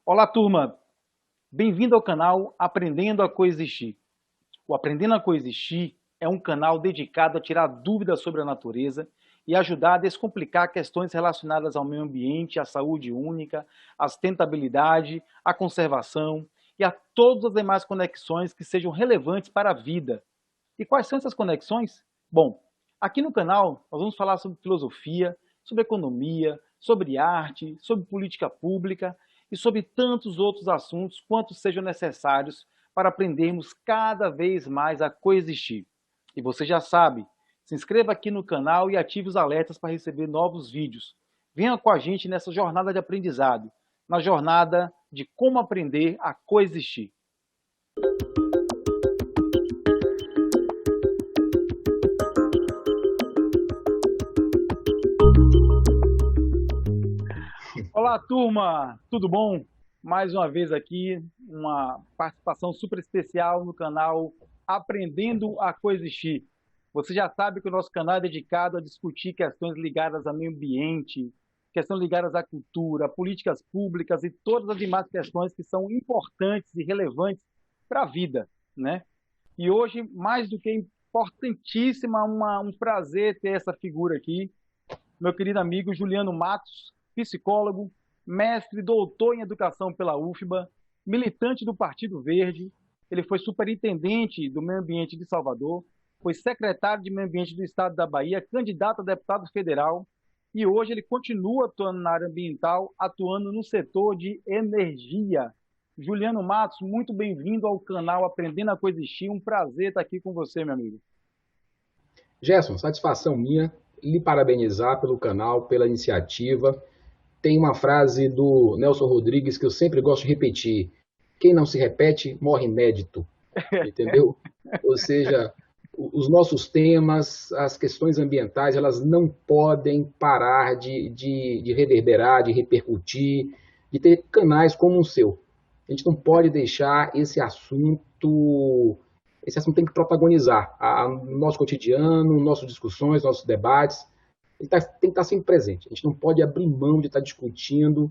Olá, turma! Bem-vindo ao canal Aprendendo a Coexistir. O Aprendendo a Coexistir é um canal dedicado a tirar dúvidas sobre a natureza e ajudar a descomplicar questões relacionadas ao meio ambiente, à saúde única, à sustentabilidade, à conservação e a todas as demais conexões que sejam relevantes para a vida. E quais são essas conexões? Bom, aqui no canal nós vamos falar sobre filosofia, sobre economia, sobre arte, sobre política pública e sobre tantos outros assuntos quantos sejam necessários para aprendermos cada vez mais a coexistir. E você já sabe, se inscreva aqui no canal e ative os alertas para receber novos vídeos. Venha com a gente nessa jornada de aprendizado, na jornada de como aprender a coexistir. Olá, turma! Tudo bom? Mais uma vez aqui, uma participação super especial no canal Aprendendo a Coexistir. Você já sabe que o nosso canal é dedicado a discutir questões ligadas ao meio ambiente, questões ligadas à cultura, políticas públicas e todas as demais questões que são importantes e relevantes para a vida, né? E hoje, mais do que importantíssima, um prazer ter essa figura aqui, meu querido amigo Juliano Matos, psicólogo, mestre, doutor em educação pela UFBA, militante do Partido Verde. Ele foi superintendente do meio ambiente de Salvador, foi secretário de meio ambiente do estado da Bahia, candidato a deputado federal, e hoje ele continua atuando na área ambiental, atuando no setor de energia. Juliano Matos, muito bem-vindo ao canal Aprendendo a Coexistir. Um prazer estar aqui com você, meu amigo. Gerson, satisfação minha lhe parabenizar pelo canal, pela iniciativa. Tem uma frase do Nelson Rodrigues que eu sempre gosto de repetir: quem não se repete, morre inédito. Entendeu? Ou seja, os nossos temas, as questões ambientais, elas não podem parar de reverberar, de repercutir, de ter canais como o seu. A gente não pode deixar esse assunto tem que protagonizar o nosso cotidiano, nossas discussões, nossos debates. Tem que estar sempre presente. A gente não pode abrir mão de estar discutindo.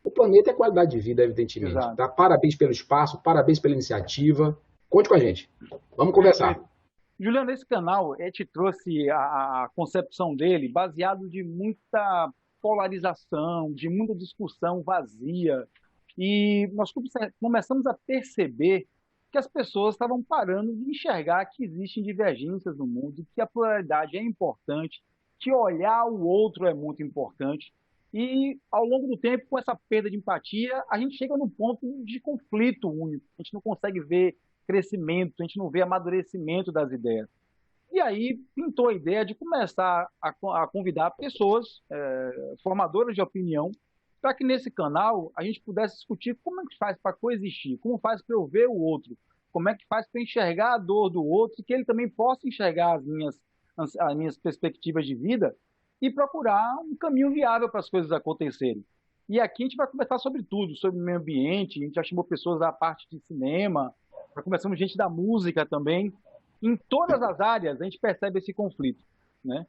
O planeta é qualidade de vida, evidentemente. Exato. Tá? Parabéns pelo espaço, parabéns pela iniciativa. Conte com a gente. Vamos conversar. Perfeito. Juliano, esse canal te trouxe a concepção dele baseado de muita polarização, de muita discussão vazia. E nós começamos a perceber que as pessoas estavam parando de enxergar que existem divergências no mundo, que a pluralidade é importante, que olhar o outro é muito importante. E ao longo do tempo, com essa perda de empatia, a gente chega num ponto de conflito único. A gente não consegue ver crescimento, a gente não vê amadurecimento das ideias. E aí pintou a ideia de começar a convidar pessoas, formadoras de opinião, para que nesse canal a gente pudesse discutir como é que faz para coexistir, como faz para eu ver o outro, como é que faz para enxergar a dor do outro e que ele também possa enxergar as minhas perspectivas de vida e procurar um caminho viável para as coisas acontecerem. E aqui a gente vai conversar sobre tudo, sobre o meio ambiente, a gente já chamou pessoas da parte de cinema, já conversamos gente da música também. Em todas as áreas a gente percebe esse conflito, né?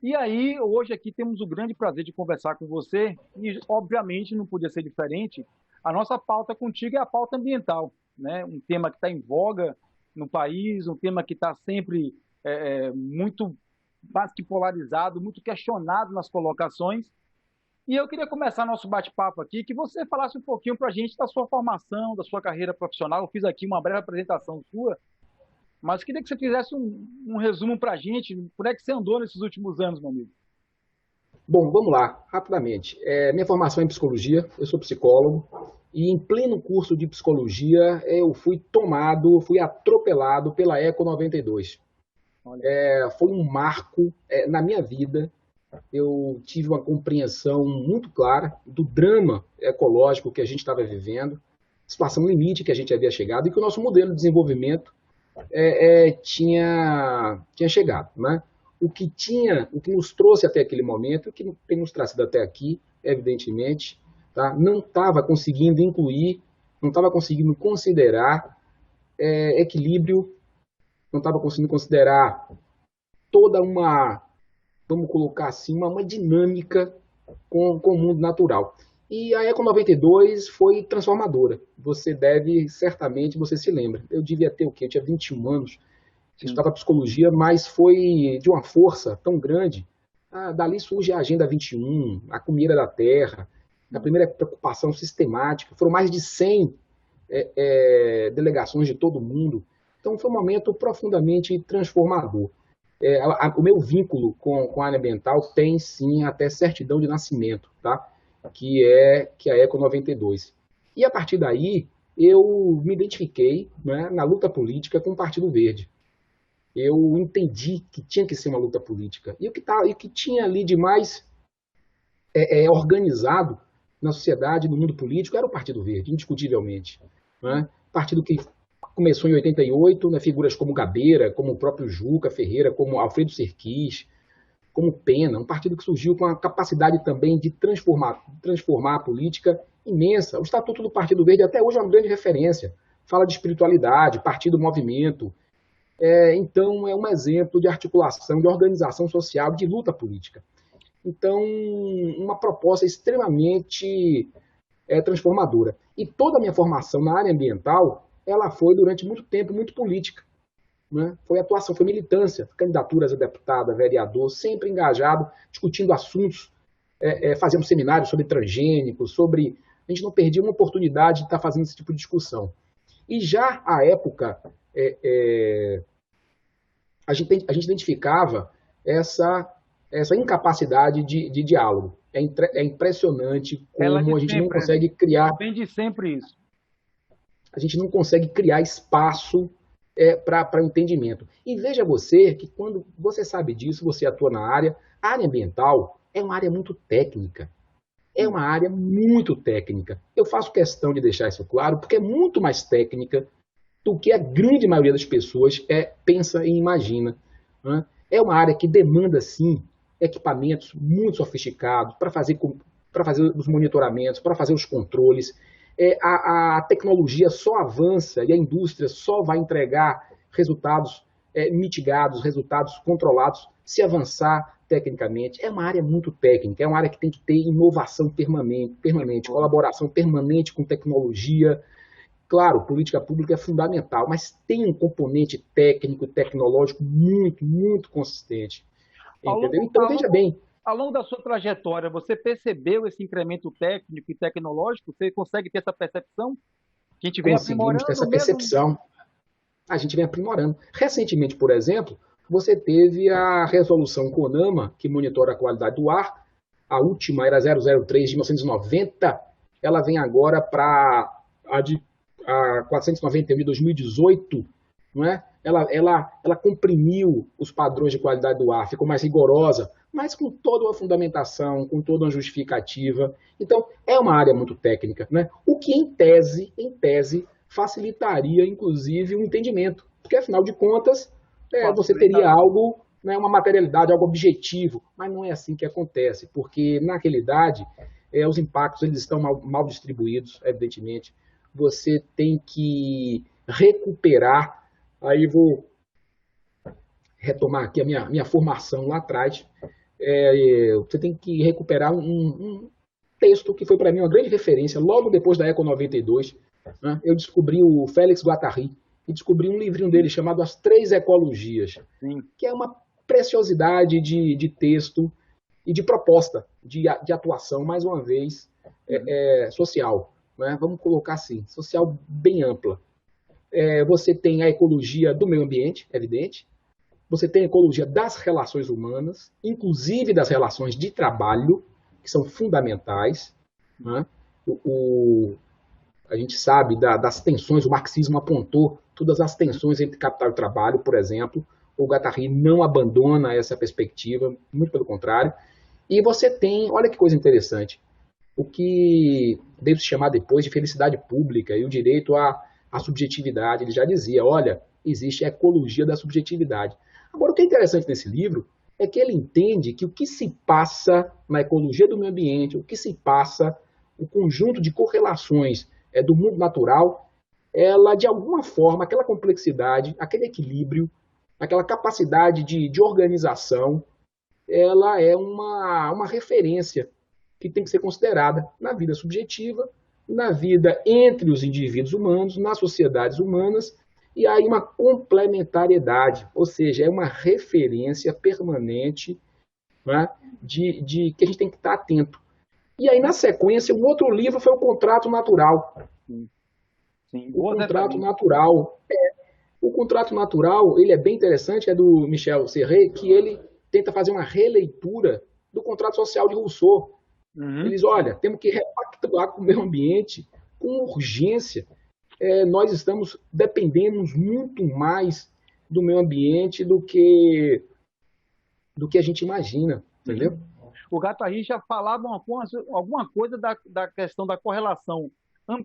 E aí, hoje aqui temos o grande prazer de conversar com você e, obviamente, não podia ser diferente, a nossa pauta contigo é a pauta ambiental, né? Um tema que está em voga no país, um tema que está sempre muito mais que polarizado, muito questionado nas colocações. E eu queria começar nosso bate-papo aqui, que você falasse um pouquinho para a gente da sua formação, da sua carreira profissional. Eu fiz aqui uma breve apresentação sua, mas queria que você fizesse um resumo para a gente, por é que você andou nesses últimos anos, meu amigo? Bom, vamos lá, rapidamente. Minha formação é em psicologia, eu sou psicólogo, e em pleno curso de psicologia eu fui atropelado pela Eco 92. Olha, Foi um marco na minha vida. Eu tive uma compreensão muito clara do drama ecológico que a gente estava vivendo, situação limite que a gente havia chegado e que o nosso modelo de desenvolvimento tinha chegado, né? O que nos trouxe até aquele momento, o que tem nos trazido até aqui, evidentemente, tá? Não estava conseguindo incluir, não estava conseguindo considerar equilíbrio, não estava conseguindo considerar toda uma, vamos colocar assim, uma dinâmica com o mundo natural. E a Eco 92 foi transformadora. Você deve, certamente, você se lembra. Eu devia ter o quê? Eu tinha 21 anos, Sim. estudava psicologia, mas foi de uma força tão grande. Dali surge a Agenda 21, a Comida da Terra, a primeira preocupação sistemática. Foram mais de 100 delegações de todo mundo. Então foi um momento profundamente transformador. O meu vínculo com a área ambiental tem sim até certidão de nascimento, tá? Que é a Eco 92. E a partir daí eu me identifiquei, né, na luta política com o Partido Verde. Eu entendi que tinha que ser uma luta política. E o que tinha ali de mais organizado na sociedade, no mundo político, era o Partido Verde, indiscutivelmente. Né? Partido que começou em 88, né, figuras como Gabeira, como o próprio Juca Ferreira, como Alfredo Serquis, como Pena, um partido que surgiu com a capacidade também de transformar a política imensa. O Estatuto do Partido Verde até hoje é uma grande referência. Fala de espiritualidade, partido movimento. Então, é um exemplo de articulação, de organização social, de luta política. Então, uma proposta extremamente transformadora. E toda a minha formação na área ambiental, ela foi durante muito tempo muito política. Né? Foi atuação, foi militância, candidaturas a deputado, a vereador, sempre engajado, discutindo assuntos, fazendo seminários sobre transgênicos, sobre... A gente não perdia uma oportunidade de estar fazendo esse tipo de discussão. E já à época, a gente identificava essa incapacidade de diálogo. É impressionante Ela de como a gente não sempre, né? consegue criar, Vem de sempre isso. a gente não consegue criar espaço para o entendimento. E veja você que quando você sabe disso, você atua na área, a área ambiental é uma área muito técnica. É Sim. uma área muito técnica. Eu faço questão de deixar isso claro, porque é muito mais técnica do que a grande maioria das pessoas pensa e imagina. Né? É uma área que demanda, sim, equipamentos muito sofisticados para fazer os monitoramentos, para fazer os controles. A tecnologia só avança e a indústria só vai entregar resultados mitigados, resultados controlados, se avançar tecnicamente. É uma área muito técnica, é uma área que tem que ter inovação permanente, colaboração permanente com tecnologia. Claro, política pública é fundamental, mas tem um componente técnico e tecnológico muito, muito consistente. Ao Entendeu? longo, Então, veja bem, ao longo da sua trajetória, você percebeu esse incremento técnico e tecnológico? Você consegue ter essa percepção? Que a gente vem conseguimos ter aprimorando essa mesmo? percepção, a gente vem aprimorando. Recentemente, por exemplo, você teve a resolução CONAMA, que monitora a qualidade do ar, a última era 003 de 1990, ela vem agora para a 491 de 2018, não é? Ela comprimiu os padrões de qualidade do ar, ficou mais rigorosa, mas com toda uma fundamentação, com toda uma justificativa. Então, é uma área muito técnica, né? O que, em tese, facilitaria, inclusive, o entendimento. Porque, afinal de contas, você teria Facilitaria. algo, né, uma materialidade, algo objetivo. Mas não é assim que acontece, porque, na realidade, os impactos eles estão mal distribuídos, evidentemente. Você tem que recuperar. Aí vou retomar aqui a minha formação lá atrás. Você tem que recuperar um texto que foi para mim uma grande referência, logo depois da Eco 92. Né? Eu descobri o Félix Guattari e descobri um livrinho dele chamado As Três Ecologias, Sim. que é uma preciosidade de texto e de proposta de atuação, mais uma vez, Uhum. social. Né? Vamos colocar assim, social bem ampla. Você tem a ecologia do meio ambiente, evidente. Você tem a ecologia das relações humanas, inclusive das relações de trabalho, que são fundamentais. Né? A gente sabe das tensões, o marxismo apontou todas as tensões entre capital e trabalho, por exemplo. O Guattari não abandona essa perspectiva, muito pelo contrário. E você tem, olha que coisa interessante, o que deve se chamar depois de felicidade pública e o direito à subjetividade. Ele já dizia, olha, existe a ecologia da subjetividade. Agora, o que é interessante nesse livro é que ele entende que o que se passa na ecologia do meio ambiente, o que se passa, o conjunto de correlações do mundo natural, ela, de alguma forma, aquela complexidade, aquele equilíbrio, aquela capacidade de organização, ela é uma referência que tem que ser considerada na vida subjetiva, na vida entre os indivíduos humanos, nas sociedades humanas, e aí uma complementariedade, ou seja, é uma referência permanente, né, de que a gente tem que estar atento. E aí, na sequência, um outro livro foi o Contrato Natural. Sim, sim. O Boas Contrato referências. Natural. O Contrato Natural, ele é bem interessante, é do Michel Serret, que ele tenta fazer uma releitura do contrato social de Rousseau. Uhum. Eles, olha, temos que repactuar com o meio ambiente com urgência. Nós estamos dependemos muito mais do meio ambiente do que a gente imagina, entendeu? O Guattari já falava alguma coisa da questão da correlação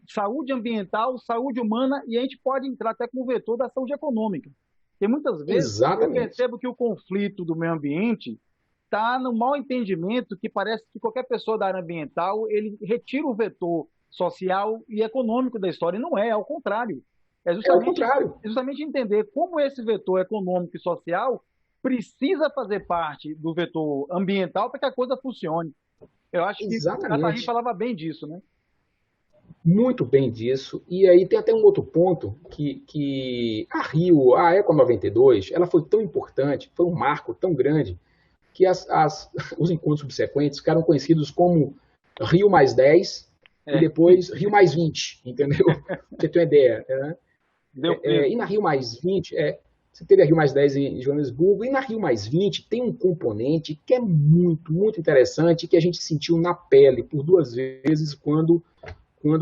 saúde ambiental, saúde humana, e a gente pode entrar até com o vetor da saúde econômica. Porque muitas vezes eu Exatamente. percebo que o conflito do meio ambiente está no mau entendimento que parece que qualquer pessoa da área ambiental ele retira o vetor social e econômico da história. E não é, ao contrário. É É o justamente, contrário. é justamente entender como esse vetor econômico e social precisa fazer parte do vetor ambiental para que a coisa funcione. Eu acho que o Guattari Exatamente. falava bem disso, né? Muito bem disso. E aí tem até um outro ponto que a Rio, a Eco 92, ela foi tão importante, foi um marco tão grande, que os encontros subsequentes ficaram conhecidos como Rio mais 10 e É, depois Rio mais 20, entendeu? Pra você ter uma ideia. Né? deu peso. E na Rio mais 20, você teve a Rio mais 10 em Joanesburgo, e na Rio mais 20 tem um componente que é muito, muito interessante, que a gente sentiu na pele por duas vezes quando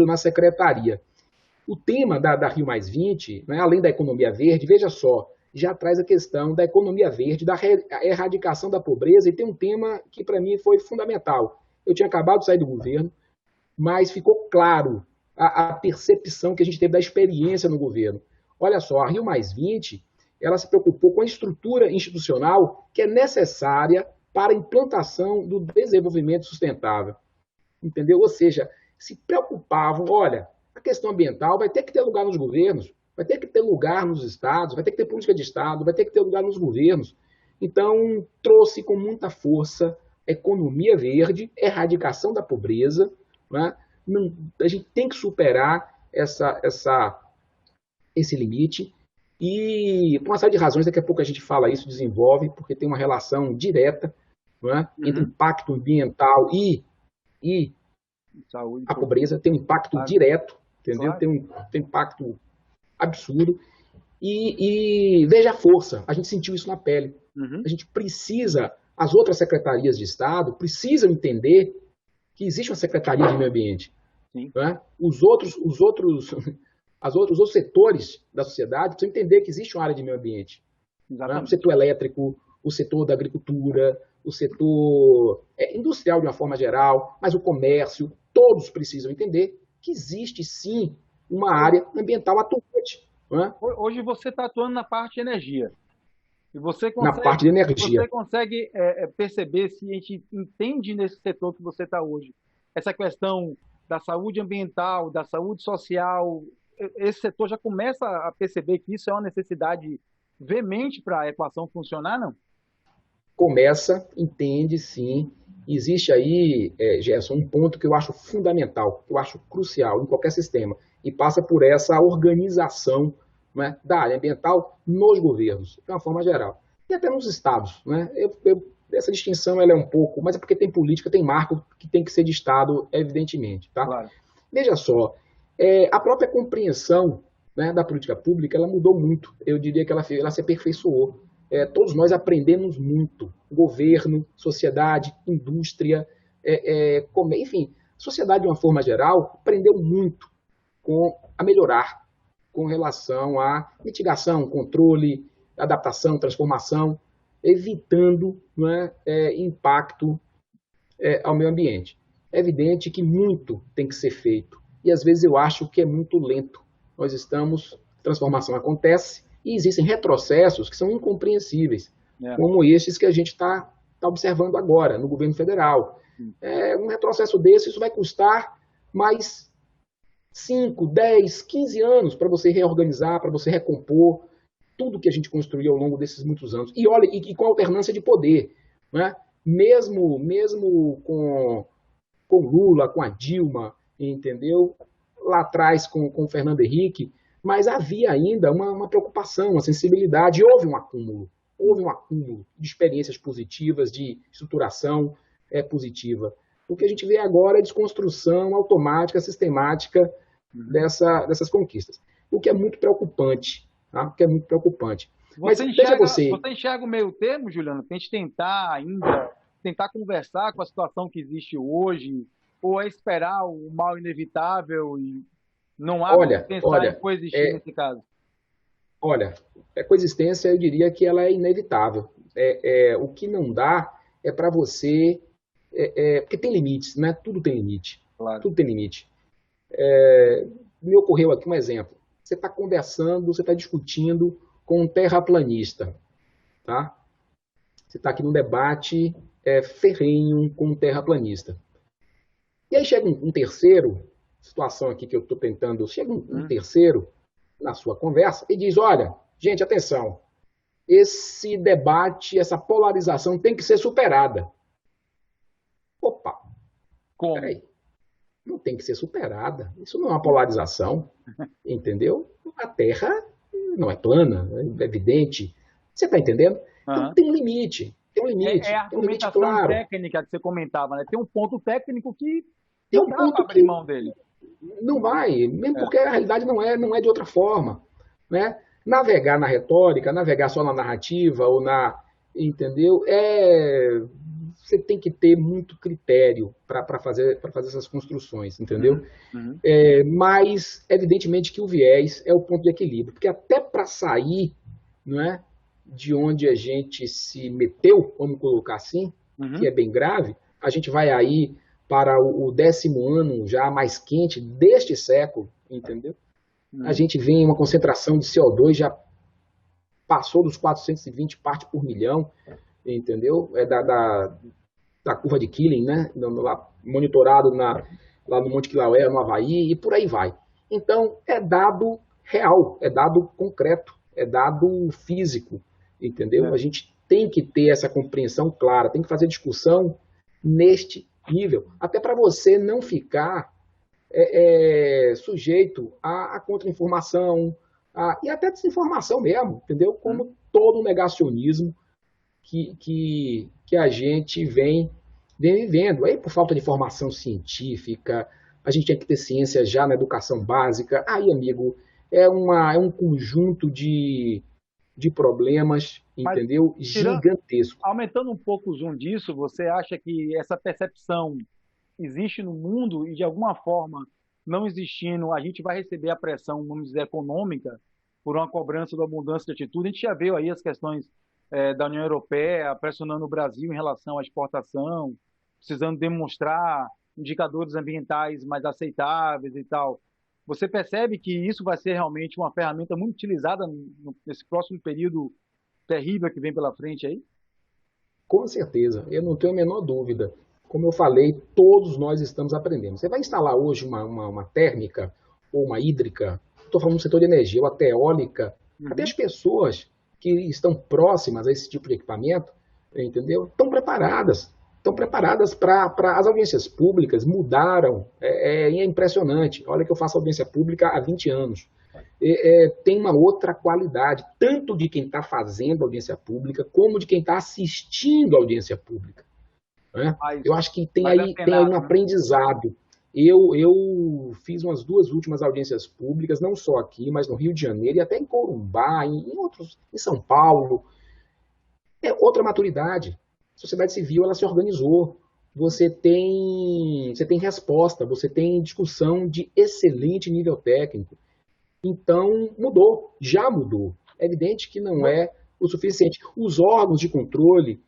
na secretaria. O tema da Rio Mais 20, né, além da economia verde, veja só, já traz a questão da economia verde, da erradicação da pobreza, e tem um tema que para mim foi fundamental. Eu tinha acabado de sair do governo, mas ficou claro a percepção que a gente teve da experiência no governo. Olha só, a Rio Mais 20, ela se preocupou com a estrutura institucional que é necessária para a implantação do desenvolvimento sustentável. Entendeu? Ou seja, se preocupavam, olha, a questão ambiental vai ter que ter lugar nos governos, vai ter que ter lugar nos estados, vai ter que ter política de estado, vai ter que ter lugar nos governos. Então, trouxe com muita força economia verde, erradicação da pobreza. Né? A gente tem que superar esse limite. E, por uma série de razões, daqui a pouco a gente fala isso, desenvolve, porque tem uma relação direta, né, entre Uhum. impacto ambiental e Saúde, a pobreza, pobreza, tem um impacto claro, direto, entendeu? claro. Tem um impacto absurdo. E veja a força, a gente sentiu isso na pele. Uhum. A gente precisa, as outras secretarias de Estado precisam entender que existe uma secretaria de meio ambiente. Sim, Né? Os outros setores da sociedade precisam entender que existe uma área de meio ambiente. Né? O exatamente. setor elétrico, o setor da agricultura, o setor industrial de uma forma geral, mas o comércio, todos precisam entender que existe sim uma área ambiental atuante, né? Hoje você está atuando na parte de energia. E Na parte de energia. você consegue perceber se a gente entende nesse setor que você está hoje. Essa questão da saúde ambiental, da saúde social, esse setor já começa a perceber que isso é uma necessidade veemente para a equação funcionar, não? Começa, entende sim. Existe aí, Gerson, um ponto que eu acho fundamental, que eu acho crucial em qualquer sistema, e passa por essa organização, né, da área ambiental nos governos, de uma forma geral. E até nos estados. Né? Essa distinção ela é um pouco, mas é porque tem política, tem marco que tem que ser de estado, evidentemente. Tá? Claro. Veja só, a própria compreensão, né, da política pública ela mudou muito. Eu diria que ela se aperfeiçoou. Todos nós aprendemos muito. Governo, sociedade, indústria, enfim, sociedade de uma forma geral aprendeu muito a melhorar com relação à mitigação, controle, adaptação, transformação, evitando, né, impacto ao meio ambiente. É evidente que muito tem que ser feito e às vezes eu acho que é muito lento. Nós estamos, transformação acontece e existem retrocessos que são incompreensíveis, É. como esses que a gente está observando agora no governo federal. Um retrocesso desse, isso vai custar mais 5, 10, 15 anos para você reorganizar, para você recompor tudo que a gente construiu ao longo desses muitos anos. E olha, e com alternância de poder, né? Mesmo com com Lula, com a Dilma, entendeu? Lá atrás com o Fernando Henrique, mas havia ainda uma preocupação, uma sensibilidade, houve um acúmulo de experiências positivas, de estruturação positiva. O que a gente vê agora é desconstrução automática, sistemática dessas conquistas. O que é muito preocupante, tá? O que é muito preocupante. Mas veja você... Você enxerga o meio termo, Juliano, para a gente tentar ainda, tentar conversar com a situação que existe hoje, ou é esperar o mal inevitável e não há como pensar em coexistir nesse caso? Olha, a coexistência eu diria que ela é inevitável. O que não dá é para você... porque tem limites, né? Tudo tem limite. Claro. Tudo tem limite. Me ocorreu aqui um exemplo. Você está conversando, você está discutindo com um terraplanista, tá? Você está aqui num debate ferrenho com um terraplanista. E aí chega um terceiro, situação aqui que eu estou tentando, chega um terceiro na sua conversa e diz, olha, gente, atenção, esse debate, essa polarização tem que ser superada. Opa, como? Peraí, não tem que ser superada, isso não é uma polarização, entendeu? A Terra não é plana, é evidente, você está entendendo? Então tem um limite, tem um limite, a tem um limite argumentação claro. técnica que você comentava, né? Tem um ponto técnico que Tem um ponto abrir mão dele. Não vai, mesmo porque a realidade não é de outra forma, né? Navegar na retórica, navegar só na narrativa ou entendeu? Você tem que ter muito critério para fazer essas construções, entendeu? Mas evidentemente que o viés é o ponto de equilíbrio, porque até para sair, não é, de onde a gente se meteu, vamos colocar assim, que é bem grave, a gente vai aí para o 10º ano já mais quente deste século, entendeu? A gente vê uma concentração de CO2 já passou dos 420 partes por milhão, entendeu? Da curva de Killing, né? Monitorado lá no Monte Kilauea, no Havaí, e por aí vai. Então, é dado real, é dado concreto, é dado físico, entendeu? A gente tem que ter essa compreensão clara, tem que fazer discussão neste nível, até para você não ficar sujeito à contra-informação e até desinformação mesmo, entendeu? Como todo o negacionismo que a gente vem vivendo. Aí, por falta de formação científica, a gente tinha que ter ciência já na educação básica. Aí, amigo, é um conjunto de problemas, entendeu? Gigantesco. Aumentando um pouco o zoom disso, você acha que essa percepção existe no mundo e, de alguma forma, não existindo, a gente vai receber a pressão, vamos dizer, econômica por uma cobrança da abundância de atitude? A gente já viu aí as questões da União Europeia pressionando o Brasil em relação à exportação, precisando demonstrar indicadores ambientais mais aceitáveis e tal. Você percebe que isso vai ser realmente uma ferramenta muito utilizada nesse próximo período terrível que vem pela frente aí? Com certeza, eu não tenho a menor dúvida. Como eu falei, todos nós estamos aprendendo. Você vai instalar hoje uma térmica ou uma hídrica, estou falando do setor de energia, ou até eólica, até as pessoas que estão próximas a esse tipo de equipamento, entendeu? Estão preparadas para as audiências públicas, mudaram, é impressionante. Olha que eu faço audiência pública há 20 anos. Tem uma outra qualidade, tanto de quem está fazendo audiência pública, como de quem está assistindo a audiência pública. Né? Eu acho que tem aí um aprendizado. Eu fiz umas 2 últimas audiências públicas, não só aqui, mas no Rio de Janeiro e até em Corumbá, em São Paulo. É outra maturidade. A sociedade civil ela se organizou. Você tem resposta, você tem discussão de excelente nível técnico. Então, mudou, já mudou. É evidente que não é o suficiente. Os órgãos de controle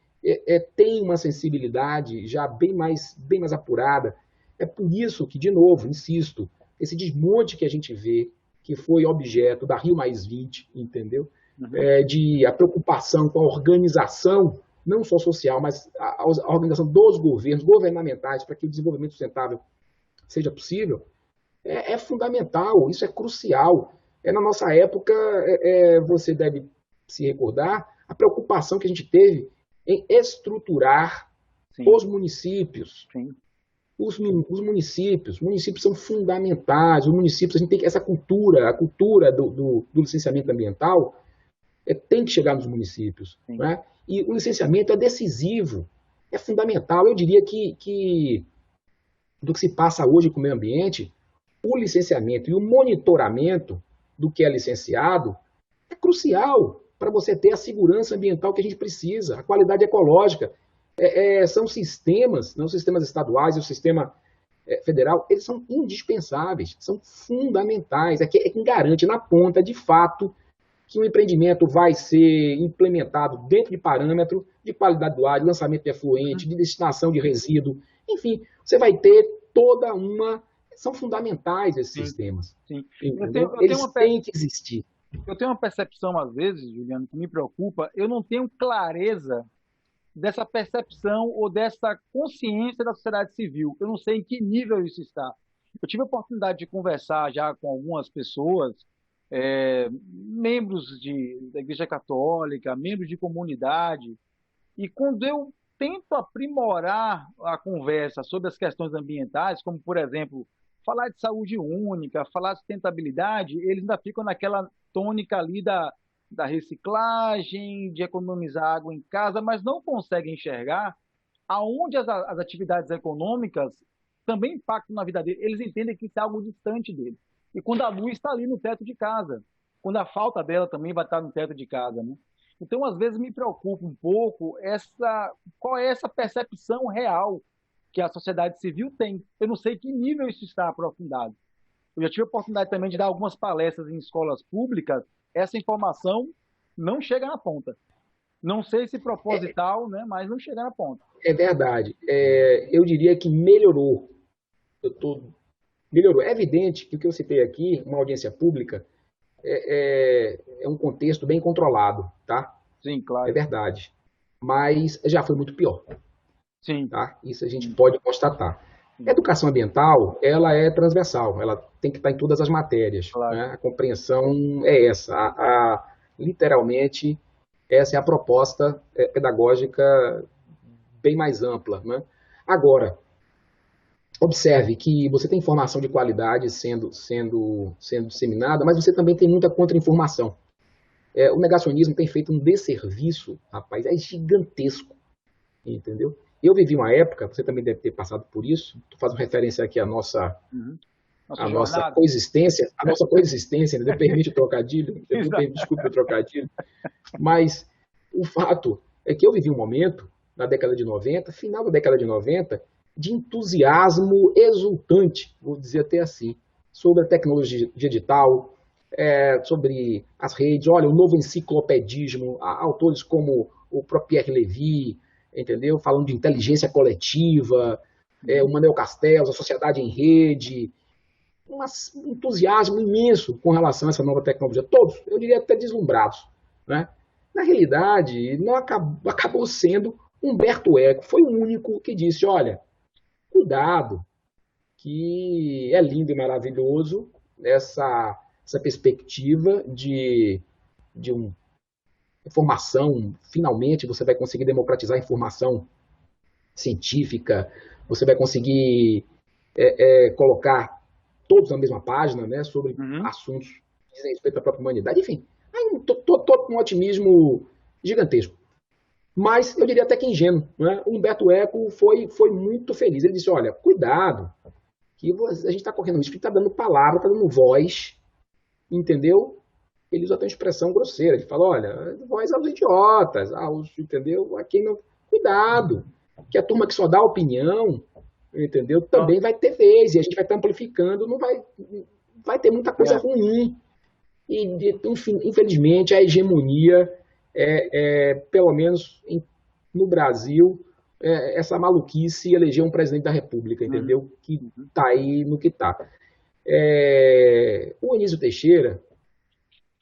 têm uma sensibilidade já bem mais apurada. É por isso que, de novo, insisto, esse desmonte que a gente vê, que foi objeto da Rio+20, entendeu? A preocupação com a organização, não só social, mas a organização dos governos, governamentais, para que o desenvolvimento sustentável seja possível, é fundamental, isso é crucial. Na nossa época, você deve se recordar, a preocupação que a gente teve em estruturar os municípios. Sim. Os municípios são fundamentais, os municípios, a gente tem que, essa cultura, a cultura do licenciamento ambiental, tem que chegar nos municípios. Sim. Né? E o licenciamento é decisivo, é fundamental. Eu diria que do que se passa hoje com o meio ambiente, o licenciamento e o monitoramento do que é licenciado é crucial para você ter a segurança ambiental que a gente precisa, a qualidade ecológica. São sistemas, não sistemas estaduais e o sistema federal, eles são indispensáveis, são fundamentais. É quem garante na ponta, de fato, que o empreendimento vai ser implementado dentro de parâmetro de qualidade do ar, de lançamento de efluente, de destinação de resíduo. Enfim, você vai ter toda uma... São fundamentais esses sistemas. Sim. Eles têm que existir. Eu tenho uma percepção, às vezes, Juliano, que me preocupa. Eu não tenho clareza dessa percepção ou dessa consciência da sociedade civil. Eu não sei em que nível isso está. Eu tive a oportunidade de conversar já com algumas pessoas, membros da Igreja Católica, membros de comunidade, e quando eu tento aprimorar a conversa sobre as questões ambientais, como, por exemplo, falar de saúde única, falar de sustentabilidade, eles ainda ficam naquela tônica ali da reciclagem, de economizar água em casa, mas não conseguem enxergar aonde as atividades econômicas também impactam na vida deles. Eles entendem que isso é algo distante deles. E quando a luz está ali no teto de casa, quando a falta dela também vai estar no teto de casa, né? Então, às vezes, me preocupa um pouco qual é essa percepção real que a sociedade civil tem. Eu não sei que nível isso está aprofundado. Eu já tive a oportunidade também de dar algumas palestras em escolas públicas. Essa informação não chega na ponta. Não sei se proposital, né, mas não chega na ponta. É verdade. Eu diria que melhorou. Melhorou. É evidente que o que eu citei aqui, uma audiência pública, é um contexto bem controlado, tá? Sim, claro. É verdade. Mas já foi muito pior. Sim. Tá? Isso a gente pode constatar. A educação ambiental, ela é transversal, ela tem que estar em todas as matérias. Claro. Né? A compreensão é essa. Literalmente, essa é a proposta pedagógica bem mais ampla. Né? Agora, observe que você tem informação de qualidade sendo disseminada, mas você também tem muita contra-informação. O negacionismo tem feito um desserviço, rapaz, é gigantesco, entendeu? Eu vivi uma época, você também deve ter passado por isso, tu faz uma referência aqui à nossa coexistência, entendeu? Permite o trocadilho, desculpe o trocadilho, mas o fato é que eu vivi um momento, na década de 90, final da década de 90, de entusiasmo exultante, vou dizer até assim, sobre a tecnologia digital, sobre as redes, olha, o novo enciclopedismo, autores como o próprio Pierre Levy, entendeu? Falando de inteligência coletiva, o Manuel Castells, a sociedade em rede, um entusiasmo imenso com relação a essa nova tecnologia. Todos, eu diria até deslumbrados. Né? Na realidade, não acabou sendo Humberto Eco, foi o único que disse, olha, cuidado, que é lindo e maravilhoso essa perspectiva de informação, finalmente você vai conseguir democratizar a informação científica, você vai conseguir colocar todos na mesma página, né, sobre assuntos que dizem respeito à própria humanidade. Enfim, estou com um otimismo gigantesco. Mas eu diria até que ingênuo. Né? O Humberto Eco foi muito feliz. Ele disse, olha, cuidado, que a gente está correndo risco, está dando palavra, está dando voz, entendeu? Ele usa até uma expressão grosseira. Ele fala, olha, voz aos idiotas, entendeu? A quem não... Cuidado, que a turma que só dá opinião, entendeu? Também vai ter vez, e a gente vai estar amplificando, não vai ter muita coisa ruim. E, enfim, infelizmente, a hegemonia, pelo menos no Brasil, essa maluquice eleger um presidente da República, entendeu? Que está aí no que está. O Anísio Teixeira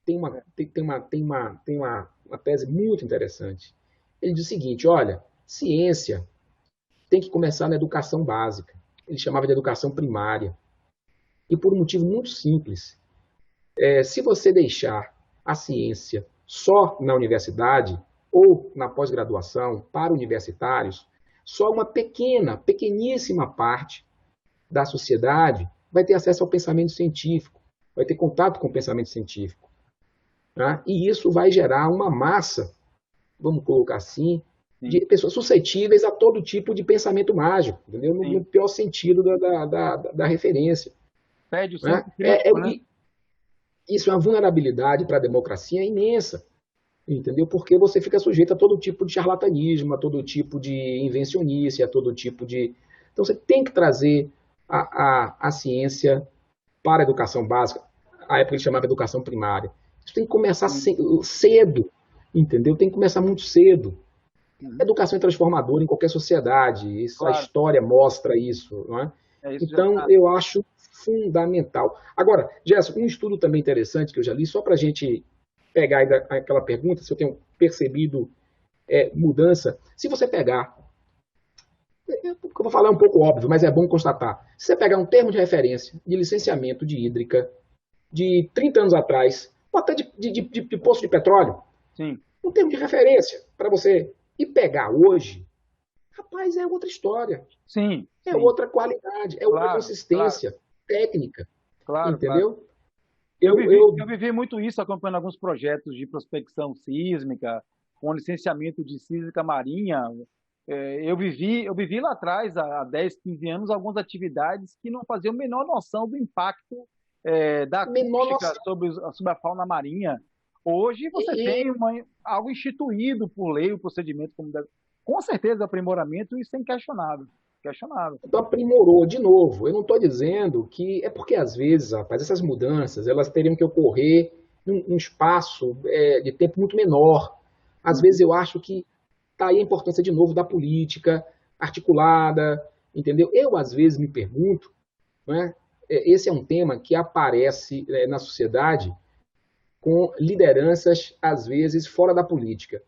tem uma tese muito interessante. Ele diz o seguinte, olha, ciência tem que começar na educação básica. Ele chamava de educação primária. E por um motivo muito simples. Se você deixar a ciência só na universidade ou na pós-graduação para universitários, só uma pequeníssima parte da sociedade vai ter acesso ao pensamento científico, vai ter contato com o pensamento científico. Tá? E isso vai gerar uma massa, vamos colocar assim, Sim. de pessoas suscetíveis a todo tipo de pensamento mágico, entendeu? No Sim. pior sentido da referência. Pede o Né? senso crítico, né? Isso é uma vulnerabilidade para a democracia imensa, entendeu? Porque você fica sujeito a todo tipo de charlatanismo, a todo tipo de invencionice, a todo tipo de... Então você tem que trazer a ciência para a educação básica, a época ele chamava educação primária. Isso tem que começar Sim. cedo, entendeu? Tem que começar muito cedo. A Uhum. educação é transformadora em qualquer sociedade, isso, a Claro, história mostra isso, não é? isso já Então, está. eu acho fundamental. Agora, Gerson, um estudo também interessante que eu já li, só para a gente pegar ainda aquela pergunta, se eu tenho percebido mudança. Se você pegar, eu vou falar um pouco óbvio, mas é bom constatar. Se você pegar um termo de referência de licenciamento de hídrica de 30 anos atrás, ou até de poço de petróleo, Sim, um termo de referência para você e pegar hoje, rapaz, é outra história, sim, é sim. outra qualidade, é outra Claro, claro, consistência técnica, claro, claro. entendeu? Eu Eu vivi muito isso acompanhando alguns projetos de prospecção sísmica, com licenciamento de sísmica marinha. Eu vivi lá atrás, há 10, 15 anos, algumas atividades que não faziam a menor noção do impacto da menor acústica noção. sobre a fauna marinha. Hoje você E, tem algo instituído por lei, o procedimento, com certeza, aprimoramento, isso é inquestionável. Questionável. aprimorou de novo. Eu não estou dizendo que é porque às vezes, rapaz, essas mudanças elas teriam que ocorrer num espaço de tempo muito menor. Às vezes Uhum. eu acho que está aí a importância de novo da política articulada, entendeu? Eu às vezes me pergunto, né? Esse é um tema que aparece na sociedade com lideranças às vezes fora da política.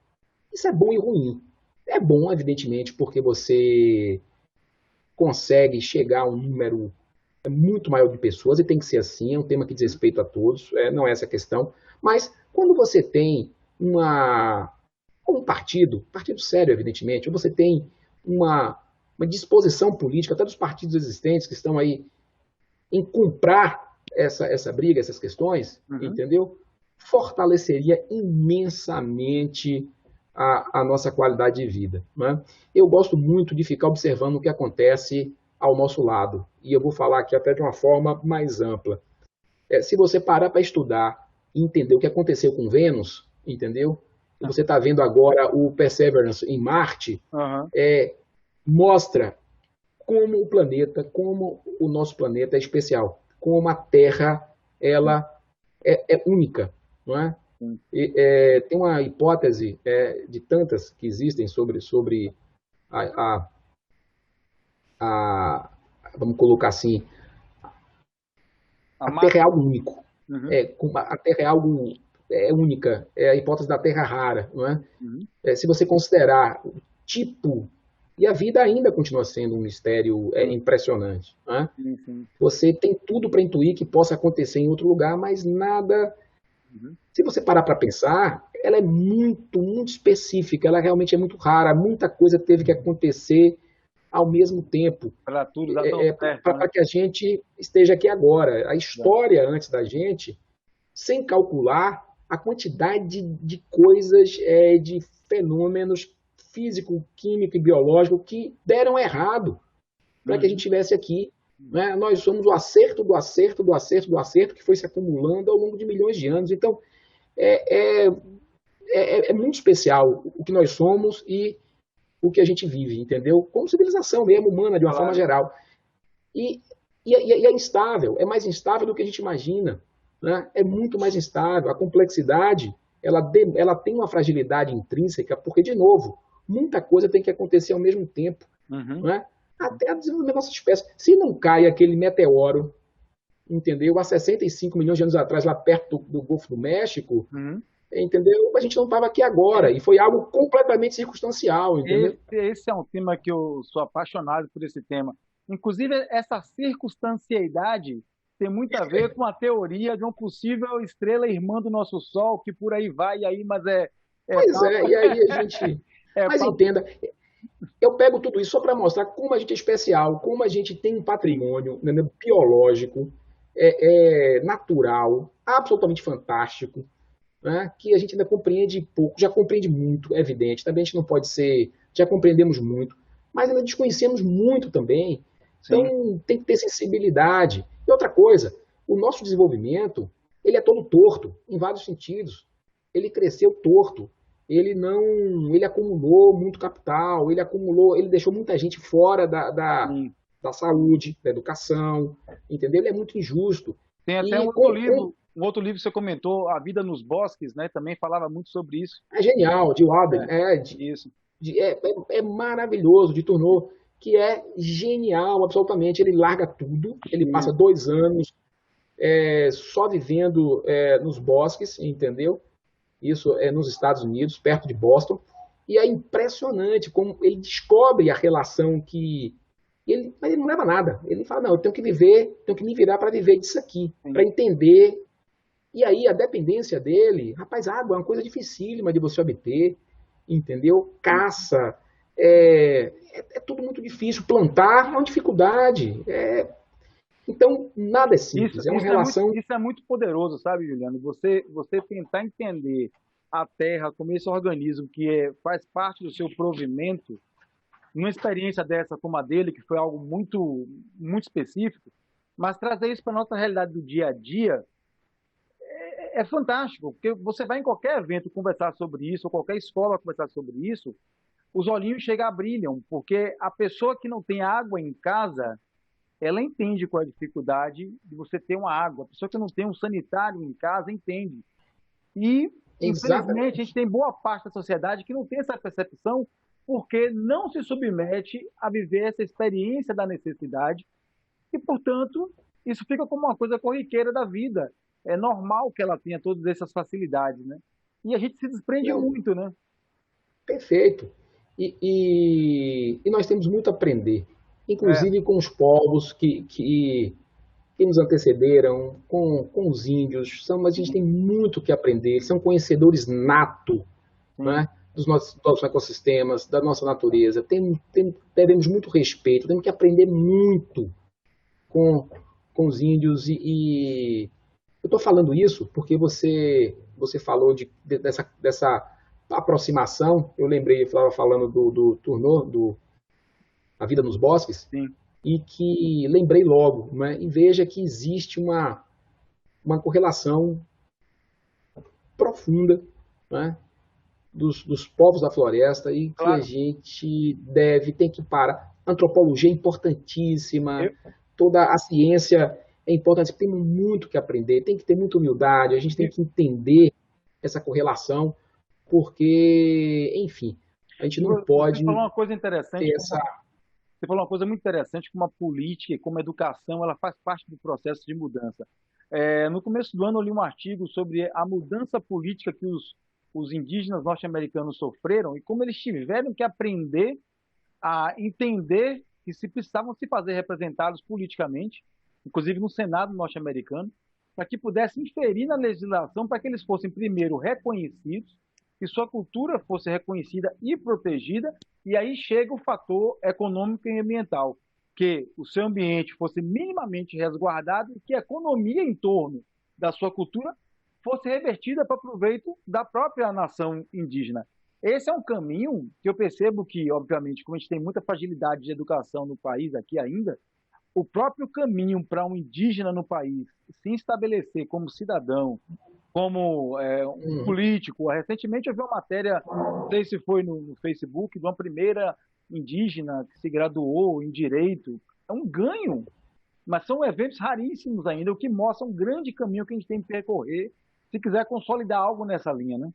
Isso é bom e ruim. É bom, evidentemente, porque você consegue chegar a um número muito maior de pessoas, e tem que ser assim, é um tema que diz respeito a todos, não é essa a questão. Mas quando você tem um partido sério, evidentemente, ou você tem uma disposição política, até dos partidos existentes que estão aí em comprar essa briga, essas questões, Uhum. entendeu? Fortaleceria imensamente a nossa qualidade de vida. Né? Eu gosto muito de ficar observando o que acontece ao nosso lado. E eu vou falar aqui até de uma forma mais ampla. Se você parar para estudar e entender o que aconteceu com Vênus, entendeu? E você está vendo agora o Perseverance em Marte, Uhum. mostra como o nosso planeta é especial, como a Terra ela é única, não é? Sim. Tem uma hipótese de tantas que existem sobre a, a, vamos colocar assim, A a Terra é massa. algo único. Uhum. A Terra é algo única, é a hipótese da Terra rara, não é? Uhum. Se você considerar o tipo, e a vida ainda continua sendo um mistério Sim, impressionante, não é? sim, sim. Você tem tudo para intuir que possa acontecer em outro lugar, mas nada. Uhum. Se você parar para pensar, ela é muito específica, ela realmente é muito rara, muita coisa teve que acontecer ao mesmo tempo Para tudo dar tão certo, né? para que a gente esteja aqui agora. A Já. história antes da gente, sem calcular a quantidade de coisas, de fenômenos físico, químico e biológico que deram errado para que a gente Uhum. estivesse aqui. Né? Nós somos o acerto do acerto do acerto do acerto que foi se acumulando ao longo de milhões de anos. Então, é, é, é muito especial o que nós somos e o que a gente vive, entendeu? Como civilização mesmo, humana, de uma forma Claro. geral. E, e é instável, é mais instável do que a gente imagina. Né? É muito mais instável. A complexidade, ela tem uma fragilidade intrínseca, porque, de novo, muita coisa tem que acontecer ao mesmo tempo. Uhum. Né? Até o desenvolvimento das espécies. Se não cai aquele meteoro, entendeu? Há 65 milhões de anos atrás, lá perto do Golfo do México, Uhum. entendeu? A gente não estava aqui agora. E foi algo completamente circunstancial, entendeu? Esse é um tema que eu sou apaixonado por esse tema. Inclusive, essa circunstancialidade tem muito a ver com a teoria de uma possível estrela irmã do nosso Sol, que por aí vai, aí, mas é Pois papo, é, e aí a gente. é Mas papo. entenda, Eu pego tudo isso só para mostrar como a gente é especial, como a gente tem um patrimônio, né, biológico, natural, absolutamente fantástico, né, que a gente ainda compreende pouco, já compreende muito, é evidente. Também a gente não pode ser, já compreendemos muito, mas ainda desconhecemos muito também. Sim, Então tem que ter sensibilidade. E outra coisa, o nosso desenvolvimento, ele é todo torto, em vários sentidos. Ele cresceu torto. Ele não, ele acumulou muito capital, ele deixou muita gente fora sim. da saúde, da educação, entendeu? Ele é muito injusto. Tem até E um outro livro que você comentou, A Vida nos Bosques, né? Também falava muito sobre isso. é genial, de Waden, É, isso. é maravilhoso, de Tourneau, que é genial, absolutamente. Ele larga tudo, ele passa Sim. 2 anos só vivendo nos bosques, entendeu? Isso é nos Estados Unidos, perto de Boston. E é impressionante como ele descobre a relação que. Mas ele não leva nada. Ele fala: não, eu tenho que viver, tenho que me virar para viver disso aqui, para Sim. entender. E aí a dependência dele, rapaz, água é uma coisa dificílima de você obter, entendeu? Sim. Caça, é tudo muito difícil. Plantar é uma dificuldade. Então, nada é simples. É uma relação. Isso é muito poderoso, sabe, Juliano? Você tentar entender a Terra como esse organismo faz parte do seu provimento, numa experiência dessa como a dele, que foi algo muito específico, mas trazer isso para a nossa realidade do dia a dia é fantástico, porque você vai em qualquer evento conversar sobre isso, ou qualquer escola conversar sobre isso, os olhinhos chegam a brilham, porque a pessoa que não tem água em casa, ela entende qual é a dificuldade de você ter uma água. A pessoa que não tem um sanitário em casa entende. E, infelizmente, a gente Exatamente. tem boa parte da sociedade que não tem essa percepção porque não se submete a viver essa experiência da necessidade e, portanto, isso fica como uma coisa corriqueira da vida. É normal que ela tenha todas essas facilidades, né? E a gente se desprende Não, muito, né? perfeito. E nós temos muito a aprender, É, inclusive com os povos que nos antecederam, com os índios. A gente sim, tem muito que aprender. Eles são conhecedores nato, sim. né, dos nossos ecossistemas, da nossa natureza. Devemos muito respeito, temos que aprender muito com, com os índios. Eu estou falando isso porque você falou dessa aproximação. Eu lembrei, eu estava falando do Tourneau, A Vida nos Bosques, Sim. e que lembrei logo, né? E veja que existe uma correlação profunda, né, dos povos da floresta e que a Claro, gente tem que parar. Antropologia é importantíssima, eu, toda a ciência é importante, tem muito que aprender, tem que ter muita humildade, a gente tem que entender essa correlação, porque, enfim, a gente não você pode falou uma coisa interessante, ter essa. você falou uma coisa muito interessante, como a política e como a educação, ela faz parte do processo de mudança. No começo do ano, eu li um artigo sobre a mudança política que os indígenas norte-americanos sofreram e como eles tiveram que aprender a entender que se precisavam se fazer representados politicamente, inclusive no Senado norte-americano, para que pudessem inferir na legislação para que eles fossem, primeiro, reconhecidos, que sua cultura fosse reconhecida e protegida, e aí chega o fator econômico e ambiental, que o seu ambiente fosse minimamente resguardado e que a economia em torno da sua cultura fosse revertida para proveito da própria nação indígena. Esse é um caminho que eu percebo que, obviamente, como a gente tem muita fragilidade de educação no país aqui ainda, o próprio caminho para um indígena no país se estabelecer como cidadão, como um Uhum. político. Recentemente eu vi uma matéria, não sei se foi no Facebook, de uma primeira indígena que se graduou em direito. É um ganho, mas são eventos raríssimos ainda, o que mostra um grande caminho que a gente tem que percorrer se quiser consolidar algo nessa linha, né?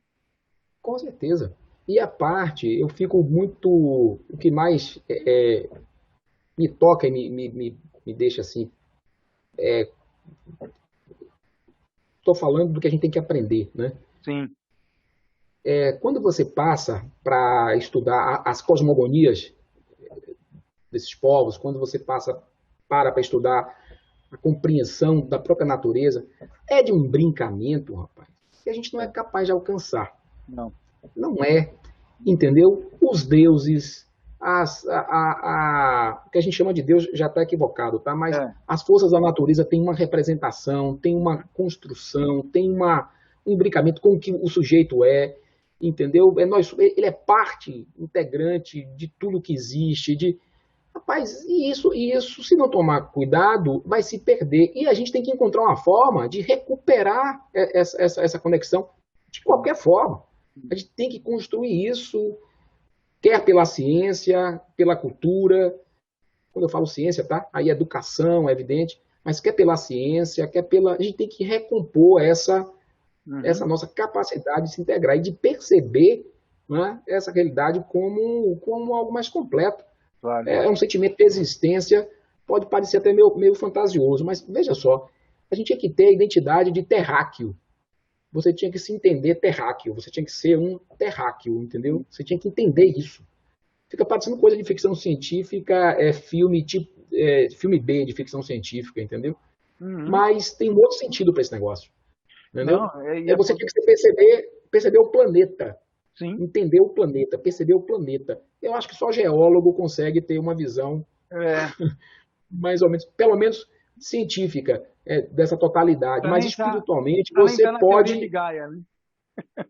Com certeza. E a parte, eu fico muito. O que mais me toca e me deixa assim. Estou falando do que a gente tem que aprender, né? Sim, Quando você passa para estudar as cosmogonias desses povos, quando você para estudar a compreensão da própria natureza, é de um brincamento, rapaz, que a gente não é é, capaz de alcançar. não. Não é, entendeu? Os deuses. o que a gente chama de Deus já está equivocado, tá? Mas É. as forças da natureza têm uma representação, têm uma construção, têm um imbricamento com o que o sujeito é, entendeu? Ele é parte integrante de tudo que existe, rapaz, e isso, se não tomar cuidado, vai se perder. E a gente tem que encontrar uma forma de recuperar essa conexão de qualquer forma. A gente tem que construir isso, quer pela ciência, pela cultura. Quando eu falo ciência, tá? Aí educação, é evidente, mas quer pela ciência, quer pela. A gente tem que recompor essa Uhum. nossa capacidade de se integrar e de perceber, né, essa realidade como algo mais completo. Claro. É um sentimento de existência, pode parecer até meio fantasioso, mas veja só, a gente tinha que ter a identidade de terráqueo. Você tinha que se entender terráqueo, você tinha que ser um terráqueo, entendeu? Você tinha que entender isso. Fica parecendo coisa de ficção científica, filme B de ficção científica, entendeu? Uhum. Mas tem um outro sentido para esse negócio, entendeu? Não, É você tinha que perceber o planeta, sim. entender o planeta, perceber o planeta. Eu acho que só geólogo consegue ter uma visão É, mais ou menos, pelo menos científica, dessa totalidade. para Mas nem estar espiritualmente para nem você tá na teoria de pode. Gaia, né?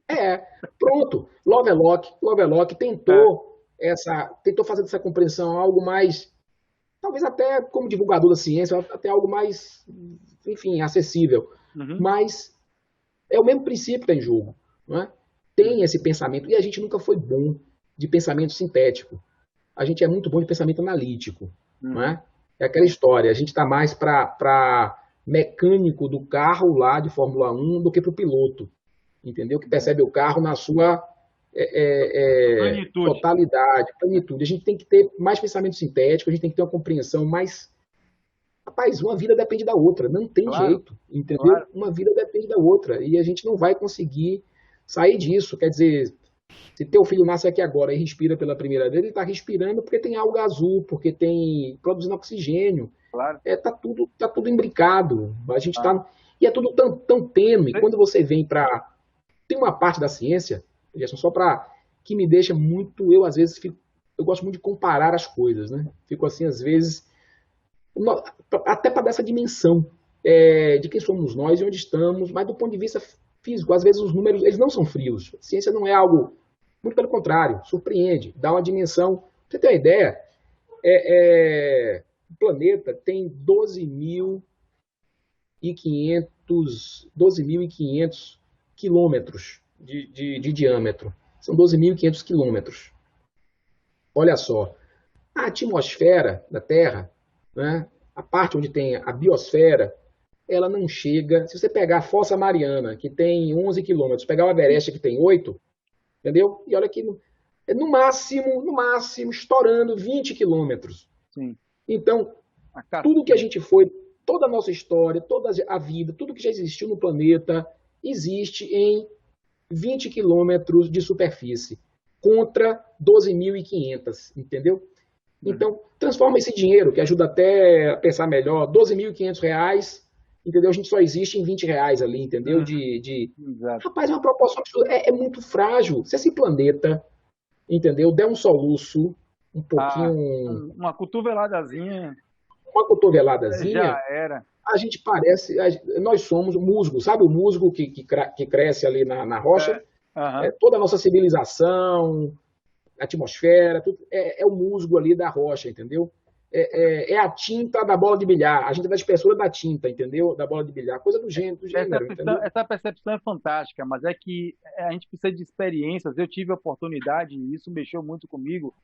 É, pronto. Lovelock É. tentou fazer dessa compreensão algo mais, talvez até como divulgador da ciência, até algo mais, enfim, acessível. Uhum. Mas é o mesmo princípio que está em jogo. Não é? Tem esse pensamento, e a gente nunca foi bom de pensamento sintético. A gente é muito bom de pensamento analítico. Não Uhum. é? É aquela história, a gente está mais para mecânico do carro lá de Fórmula 1 do que para o piloto, entendeu? Que Uhum. percebe o carro na sua Plenitude. totalidade, plenitude. A gente tem que ter mais pensamento sintético, a gente tem que ter uma compreensão mais. Rapaz, uma vida depende da outra, não tem Claro, jeito, entendeu? claro. Uma vida depende da outra e a gente não vai conseguir sair disso. Quer dizer, se teu filho nasce aqui agora e respira pela primeira vez, ele está respirando porque tem alga azul, porque tem produzindo oxigênio. Claro. Tá tudo imbricado. A gente Ah. tá. E é tudo tão, tão tênue. Quando você vem para. Tem uma parte da ciência, Gerson, só para. Que me deixa muito. Eu, às vezes, eu gosto muito de comparar as coisas, né? Fico assim, às vezes. Até para dar essa dimensão de quem somos nós e onde estamos, mas do ponto de vista físico, às vezes os números eles não são frios. A ciência não é algo. Muito pelo contrário, surpreende, dá uma dimensão. Pra você ter uma ideia, o planeta tem 12.500 quilômetros de diâmetro. São 12.500 quilômetros. Olha só, a atmosfera da Terra, né, a parte onde tem a biosfera, ela não chega. Se você pegar a Fossa Mariana, que tem 11 quilômetros, pegar o Everest, que tem 8, entendeu? E olha que no máximo, estourando 20 quilômetros. Sim. Então, A tudo que a casquinha. gente foi, toda a nossa história, toda a vida, tudo que já existiu no planeta, existe em 20 quilômetros de superfície, contra 12.500, entendeu? Uhum. Então, transforma esse dinheiro, que ajuda até a pensar melhor, R$ 12.500, entendeu? A gente só existe em R$ 20 ali, entendeu? Uhum. Exato. Rapaz, é uma proporção absurda. É muito frágil. Se esse planeta, entendeu, der um soluço, um Ah, pouquinho, uma cotoveladazinha uma cotoveladazinha, já era. a gente parece, nós somos musgo, sabe o musgo que cresce ali na rocha? É. Aham. Toda a nossa civilização, atmosfera, tudo, é o musgo ali da rocha, entendeu? É a tinta da bola de bilhar, a gente é da espessura da tinta, entendeu? Da bola de bilhar, coisa do gênero, entendeu? Essa percepção é fantástica, mas é que a gente precisa de experiências. Eu tive a oportunidade, e isso mexeu muito comigo.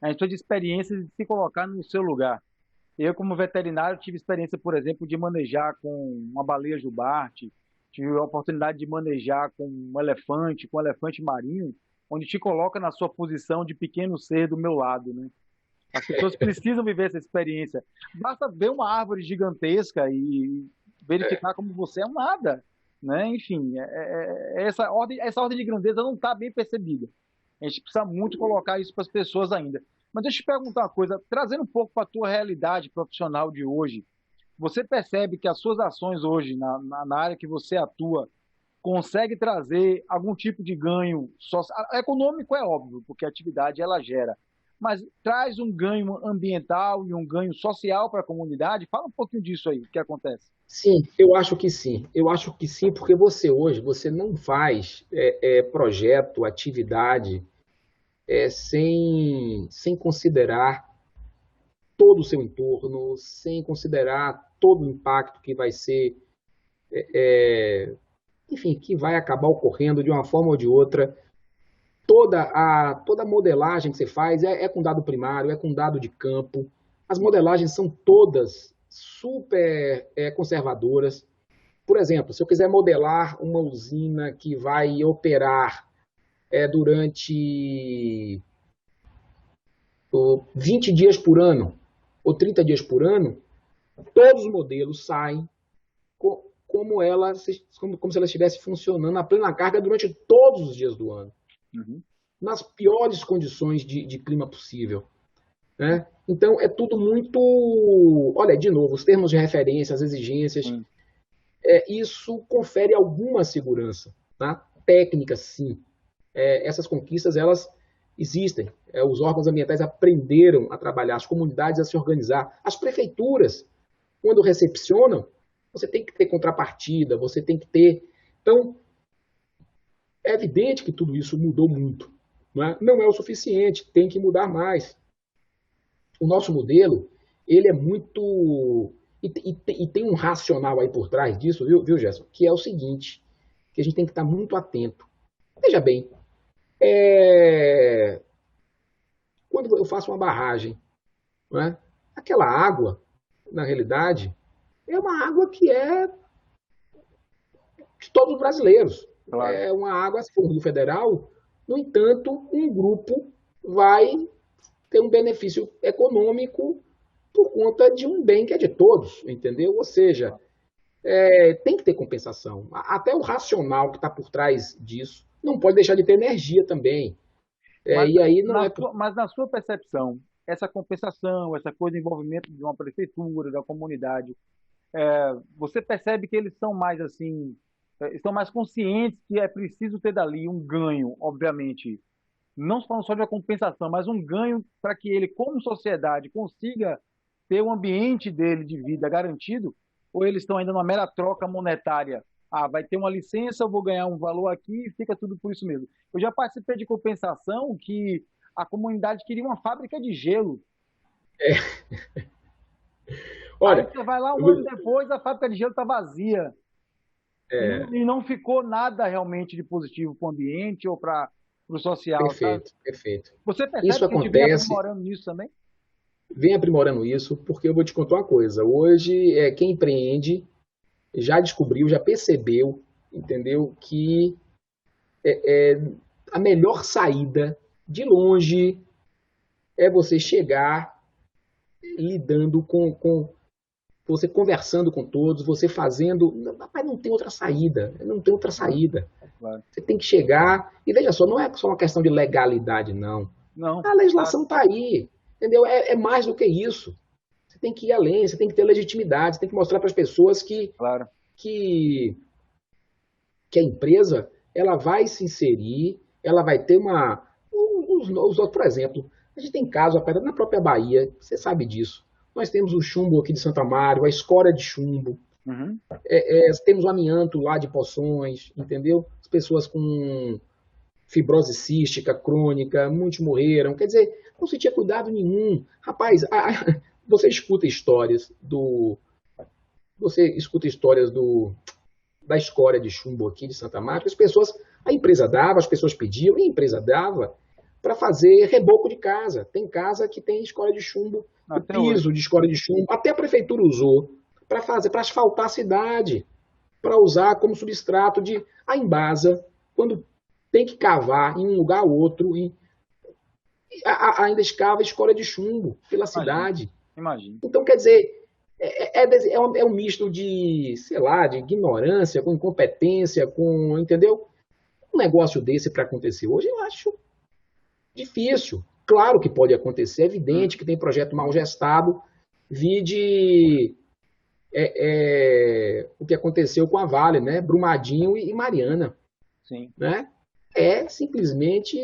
A gente precisa de experiências de se colocar no seu lugar. Eu, como veterinário, tive experiência, por exemplo, de manejar com uma baleia jubarte, tive a oportunidade de manejar com um elefante marinho, onde te coloca na sua posição de pequeno ser do meu lado, né? As pessoas precisam viver essa experiência. Basta ver uma árvore gigantesca e verificar como você é um nada, né? Enfim, essa ordem de grandeza não está bem percebida. A gente precisa muito colocar isso para as pessoas ainda. Mas deixa eu te perguntar uma coisa, trazendo um pouco para a tua realidade profissional de hoje, você percebe que as suas ações hoje, na área que você atua, consegue trazer algum tipo de ganho econômico, é óbvio, porque a atividade ela gera. mas traz um ganho ambiental e um ganho social para a comunidade? Fala um pouquinho disso aí, o que acontece. Sim, eu acho que sim. Eu acho que sim, porque você hoje, você não faz projeto, atividade, sem considerar todo o seu entorno, sem considerar todo o impacto que vai ser, enfim, que vai acabar ocorrendo de uma forma ou de outra. Toda a modelagem que você faz é com dado primário, é com dado de campo. As modelagens são todas super conservadoras. Por exemplo, se eu quiser modelar uma usina que vai operar durante 20 dias por ano ou 30 dias por ano, todos os modelos saem como se ela estivesse funcionando a plena carga durante todos os dias do ano, Uhum. nas piores condições de clima possível. Né? Então, é tudo muito. Olha, de novo, os termos de referência, as exigências, Sim. isso confere alguma segurança. Tá? Técnica, sim. Essas conquistas, elas existem. Os órgãos ambientais aprenderam a trabalhar, as comunidades a se organizar, as prefeituras, quando recepcionam, você tem que ter contrapartida, você tem que ter. Então, é evidente que tudo isso mudou muito. Não é o suficiente, tem que mudar mais. O nosso modelo, ele é muito. E tem um racional aí por trás disso, viu, Gerson? Que é o seguinte, que a gente tem que estar muito atento. Veja bem, quando eu faço uma barragem, não é? Aquela água, na realidade, é uma água que é de todos os brasileiros. Claro. É uma água, se for do federal, no entanto, um grupo vai ter um benefício econômico por conta de um bem que é de todos, entendeu? Ou seja, tem que ter compensação. Até o racional que está por trás disso não pode deixar de ter energia também. Mas, E aí não é. mas na sua percepção, essa compensação, essa coisa de envolvimento de uma prefeitura, da comunidade, você percebe que eles são mais assim, estão mais conscientes que é preciso ter dali um ganho, obviamente, não falando só de uma compensação, mas um ganho para que ele, como sociedade, consiga ter o ambiente dele de vida garantido, ou eles estão ainda numa mera troca monetária? Ah, vai ter uma licença, eu vou ganhar um valor aqui e fica tudo por isso mesmo. Eu já participei de compensação que a comunidade queria uma fábrica de gelo. Aí Olha, você vai lá um ano depois, a fábrica de gelo está vazia. E não ficou nada realmente de positivo para o ambiente ou para o social, sabe? perfeito, perfeito. Você Isso percebe que a gente vem acontece, aprimorando nisso também? vem aprimorando isso, porque eu vou te contar uma coisa. Hoje, quem empreende já descobriu, já percebeu, entendeu, que a melhor saída, de longe, é você chegar lidando com você conversando com todos, você fazendo. Mas não tem outra saída, não tem outra Claro, saída. claro. Você tem que chegar, e veja só, não é só uma questão de legalidade, não. Não, A claro, legislação está aí, entendeu? É mais do que isso. Você tem que ir além, você tem que ter legitimidade, você tem que mostrar para as pessoas claro. que, que a empresa ela vai se inserir, ela vai ter uma. Por exemplo, a gente tem casos na própria Bahia, você sabe disso. Nós temos o chumbo aqui de Santa Mário, a escória de chumbo, Uhum. temos o amianto lá de Poções, entendeu? As pessoas com fibrose cística crônica, muitos morreram. Quer dizer, não se tinha cuidado nenhum. Rapaz, você escuta histórias do. Você escuta histórias da escória de chumbo aqui de Santa Marta, a empresa dava, as pessoas pediam, e a empresa dava para fazer reboco de casa. Tem casa que tem escória de chumbo, o Até hoje. piso de escória de chumbo, até a prefeitura usou para asfaltar a cidade, para usar como substrato de. A Embasa, quando tem que cavar em um lugar ou outro, ainda escava escória de chumbo pela Imagina, cidade. imagina. Então, quer dizer, é um misto de, sei lá, de ignorância, com incompetência, entendeu? Um negócio desse para acontecer hoje, eu acho difícil. Claro que pode acontecer, é evidente que tem projeto mal gestado, vide o que aconteceu com a Vale, né? Brumadinho e Mariana, Sim. né? É simplesmente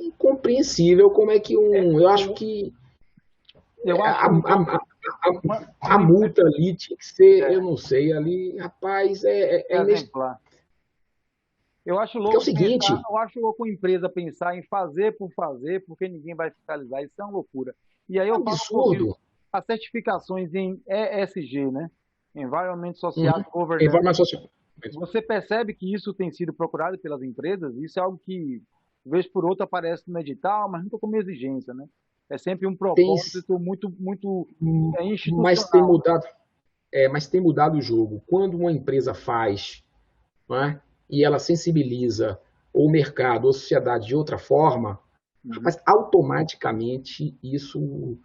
incompreensível como é que eu acho que Eu acho a multa ali tinha que ser, eu não sei, ali, rapaz, exemplar. Eu acho porque é o louco pensar, seguinte, eu acho louco a empresa pensar em fazer por fazer, porque ninguém vai fiscalizar. Isso é uma loucura. E aí é eu um falo um pouquinho absurdo. as certificações em ESG, né? Environment Social Uhum. Governance. Environment Social. Você percebe que isso tem sido procurado pelas empresas? Isso é algo que, vez por outra, aparece no edital, mas nunca como exigência, né? É sempre um Tem, propósito muito mas tem institucional. mudado, mas tem mudado o jogo. Quando uma empresa faz, não é, e ela sensibiliza o mercado ou a sociedade de outra forma, Uhum. mas automaticamente isso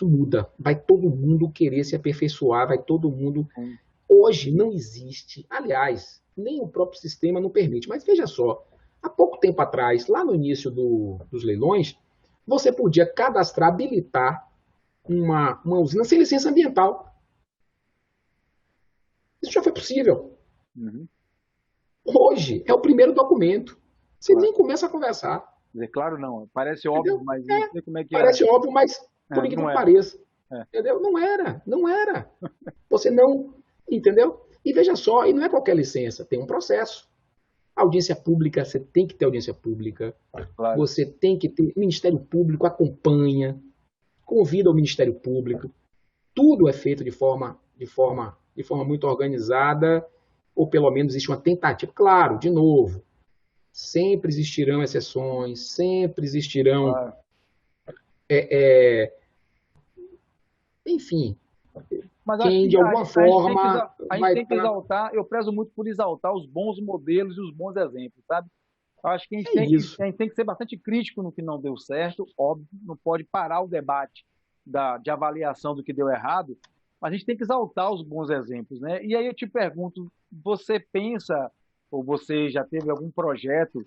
muda. Vai todo mundo querer se aperfeiçoar, vai todo mundo. Sim. Hoje não existe, aliás, nem o próprio sistema não permite. Mas veja só, há pouco tempo atrás, lá no início dos leilões, você podia cadastrar, habilitar uma usina sem licença ambiental. Isso já foi possível. Uhum. Hoje é o primeiro documento. Você Claro. nem começa a conversar. Quer dizer, claro não, parece óbvio, Entendeu? mas não sei como é que era. Parece óbvio, mas por incrível Não que era. pareça. É. Entendeu? Não era, não era. Você não. Entendeu? E veja só, e não é qualquer licença, tem um processo. Audiência pública, você tem que ter audiência pública. Claro. Você tem que ter. Ministério Público acompanha, convida o Ministério Público. Tudo é feito de forma muito organizada, ou pelo menos existe uma tentativa. Claro, de novo, sempre existirão exceções, sempre existirão, Claro. enfim, Mas acho quem que de alguma forma a gente vai tem que estar. exaltar, eu prezo muito por exaltar os bons modelos e os bons exemplos, sabe? Eu acho que É isso. a gente tem que ser bastante crítico no que não deu certo, óbvio, não pode parar o debate de avaliação do que deu errado, mas a gente tem que exaltar os bons exemplos, né? E aí eu te pergunto, você pensa, ou você já teve algum projeto,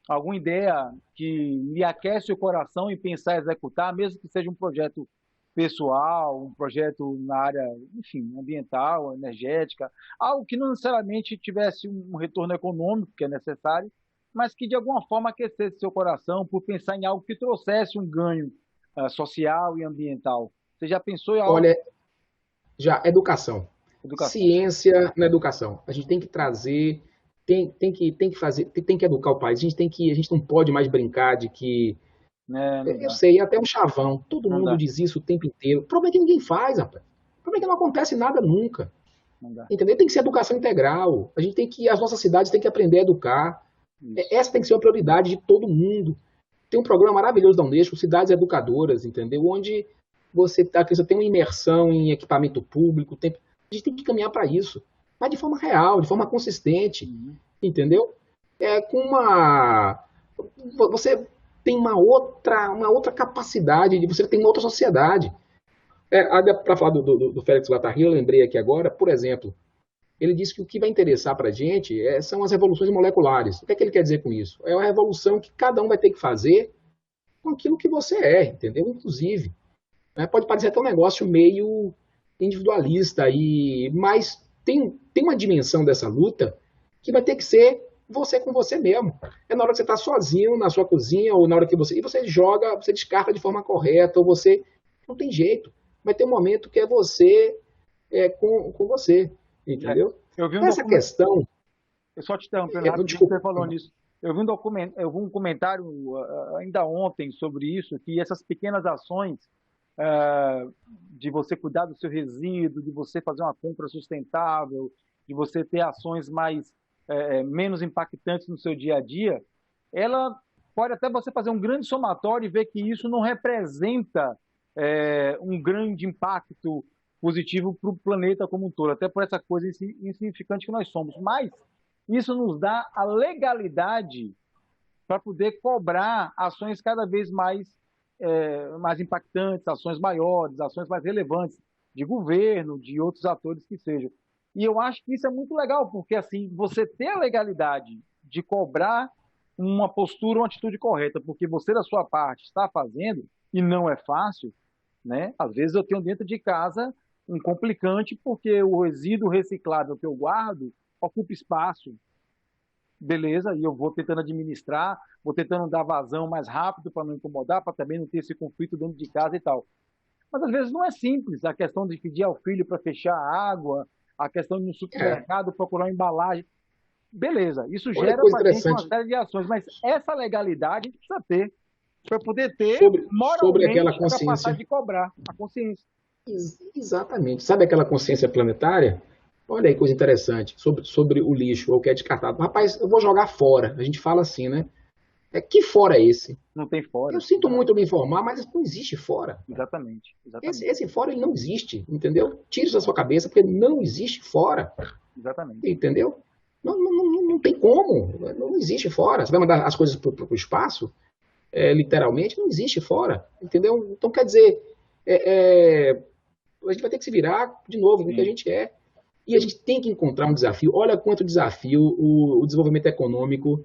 alguma ideia que lhe aquece o coração em pensar em executar, mesmo que seja um projeto pessoal, um projeto na área, enfim, ambiental, energética, algo que não necessariamente tivesse um retorno econômico, que é necessário, mas que de alguma forma aquecesse seu coração por pensar em algo que trouxesse um ganho social e ambiental. Você já pensou em algo? Olha, já, educação. Educação, Ciência na educação. A gente tem que trazer, tem que fazer, tem que educar o país. A gente não pode mais brincar de que, né? Não eu dá, sei, até um chavão, todo não mundo dá, diz isso o tempo inteiro. O problema é que ninguém faz, rapaz. O problema é que não acontece nada nunca. não dá. Entendeu? Tem que ser educação integral. As nossas cidades têm que aprender a educar. Isso. Essa tem que ser uma prioridade de todo mundo. Tem um programa maravilhoso da Unesco, Cidades Educadoras, entendeu? Onde você tem uma imersão em equipamento público. A gente tem que caminhar para isso. Mas de forma real, de forma consistente, Uhum. entendeu? Com uma. Você tem uma outra capacidade, você tem uma outra sociedade. Para falar do Félix Guattari, eu lembrei aqui agora, por exemplo, ele disse que o que vai interessar para a gente são as revoluções moleculares. O que é que ele quer dizer com isso? É uma revolução que cada um vai ter que fazer com aquilo que você entendeu? Inclusive. Né? Pode parecer até um negócio meio individualista, mas tem uma dimensão dessa luta que vai ter que ser você com você mesmo. É na hora que você está sozinho na sua cozinha, ou na hora que você joga, você descarta de forma correta, ou você. Não tem jeito. Vai ter um momento que é você com você. É. Entendeu? Eu vi um Essa documento. questão. Eu só te interrompendo rapidinho, Desculpa. você falou nisso. Eu vi um comentário ainda ontem sobre isso, que essas pequenas ações de você cuidar do seu resíduo, de você fazer uma compra sustentável, de você ter ações menos impactantes no seu dia a dia, ela pode até você fazer um grande somatório e ver que isso não representa um grande impacto positivo para o planeta como um todo, até por essa coisa insignificante que nós somos. Mas isso nos dá a legalidade para poder cobrar ações cada vez mais impactantes, ações maiores, ações mais relevantes de governo, de outros atores que sejam. E eu acho que isso é muito legal, porque assim, você ter a legalidade de cobrar uma postura, uma atitude correta, porque você da sua parte está fazendo, e não é fácil, né? Às vezes eu tenho dentro de casa um complicante porque o resíduo reciclável que eu guardo ocupa espaço, beleza, e eu vou tentando administrar, vou tentando dar vazão mais rápido para não incomodar, para também não ter esse conflito dentro de casa e tal. Mas às vezes não é simples, a questão de pedir ao filho para fechar a água, a questão de ir no É, supermercado procurar uma embalagem. Beleza, isso olha que gera coisa para a gente uma interessante série de ações, mas essa legalidade a gente precisa ter para poder ter sobre aquela moralmente a capacidade consciência. de cobrar a consciência. Exatamente. Sabe aquela consciência planetária? Olha aí, coisa interessante, sobre o lixo, ou o que é descartado. Rapaz, eu vou jogar fora. A gente fala assim, né? Que fora é esse? Não tem Eu fora. sinto muito me informar, mas não existe fora. Exatamente, Esse, exatamente, esse fora ele não existe, entendeu? Tire isso da sua cabeça, porque não existe fora, exatamente. entendeu? Não tem como, não existe fora. Você vai mandar as coisas para o espaço, literalmente, não existe fora, entendeu? Então, quer dizer, a gente vai ter que se virar de novo com o que a Sim. gente é. E a gente tem que encontrar um desafio. Olha quanto desafio o desenvolvimento econômico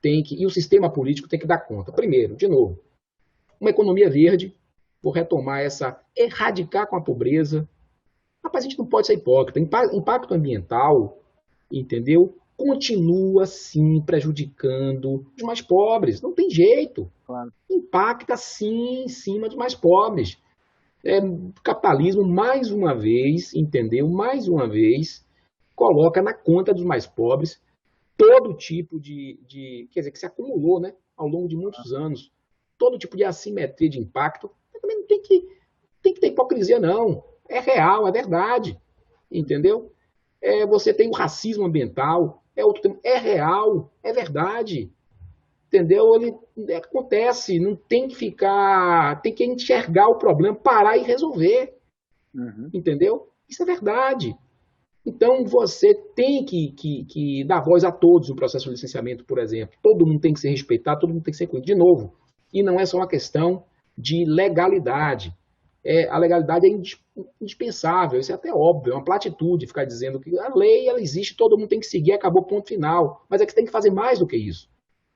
tem que, e o sistema político tem que dar conta. Primeiro, de novo, uma economia verde, vou retomar essa, erradicar com a pobreza. Rapaz, a gente não pode ser hipócrita. Impacto ambiental, entendeu? Continua, sim, prejudicando os mais pobres. Não tem jeito. Claro. Impacta, sim, em cima dos mais pobres. O capitalismo, mais uma vez, entendeu? Mais uma vez, coloca na conta dos mais pobres todo tipo quer dizer, que se acumulou, né, ao longo de muitos anos, todo tipo de assimetria de impacto. Também não tem que ter hipocrisia, não. É real, é verdade, entendeu? Você tem o racismo ambiental, outro tema, é real, é verdade, entendeu? Ele acontece, não tem que ficar, tem que enxergar o problema, parar e resolver, Uhum. entendeu? Isso é verdade. Então, você tem que dar voz a todos no processo de licenciamento, por exemplo. Todo mundo tem que ser respeitado, todo mundo tem que ser incluído. De novo, e não é só uma questão de legalidade. A legalidade é indispensável, isso é até óbvio, é uma platitude ficar dizendo que a lei ela existe, todo mundo tem que seguir, acabou, ponto final. Mas é que você tem que fazer mais do que isso.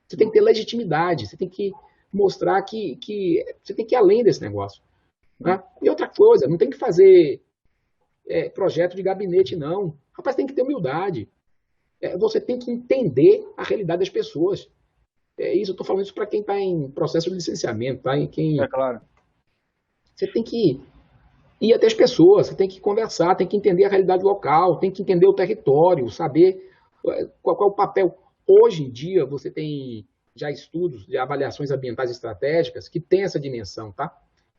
Você tem que ter legitimidade, você tem que mostrar que você tem que ir além desse negócio. Né? E outra coisa, não tem que fazer projeto de gabinete, não. Rapaz, tem que ter humildade. Você tem que entender a realidade das pessoas. Eu estou falando isso para quem está em processo de licenciamento, tá? É claro. Você tem que ir até as pessoas, você tem que conversar, tem que entender a realidade local, tem que entender o território, saber qual é o papel. Hoje em dia, você tem já estudos de avaliações ambientais estratégicas que tem essa dimensão, tá?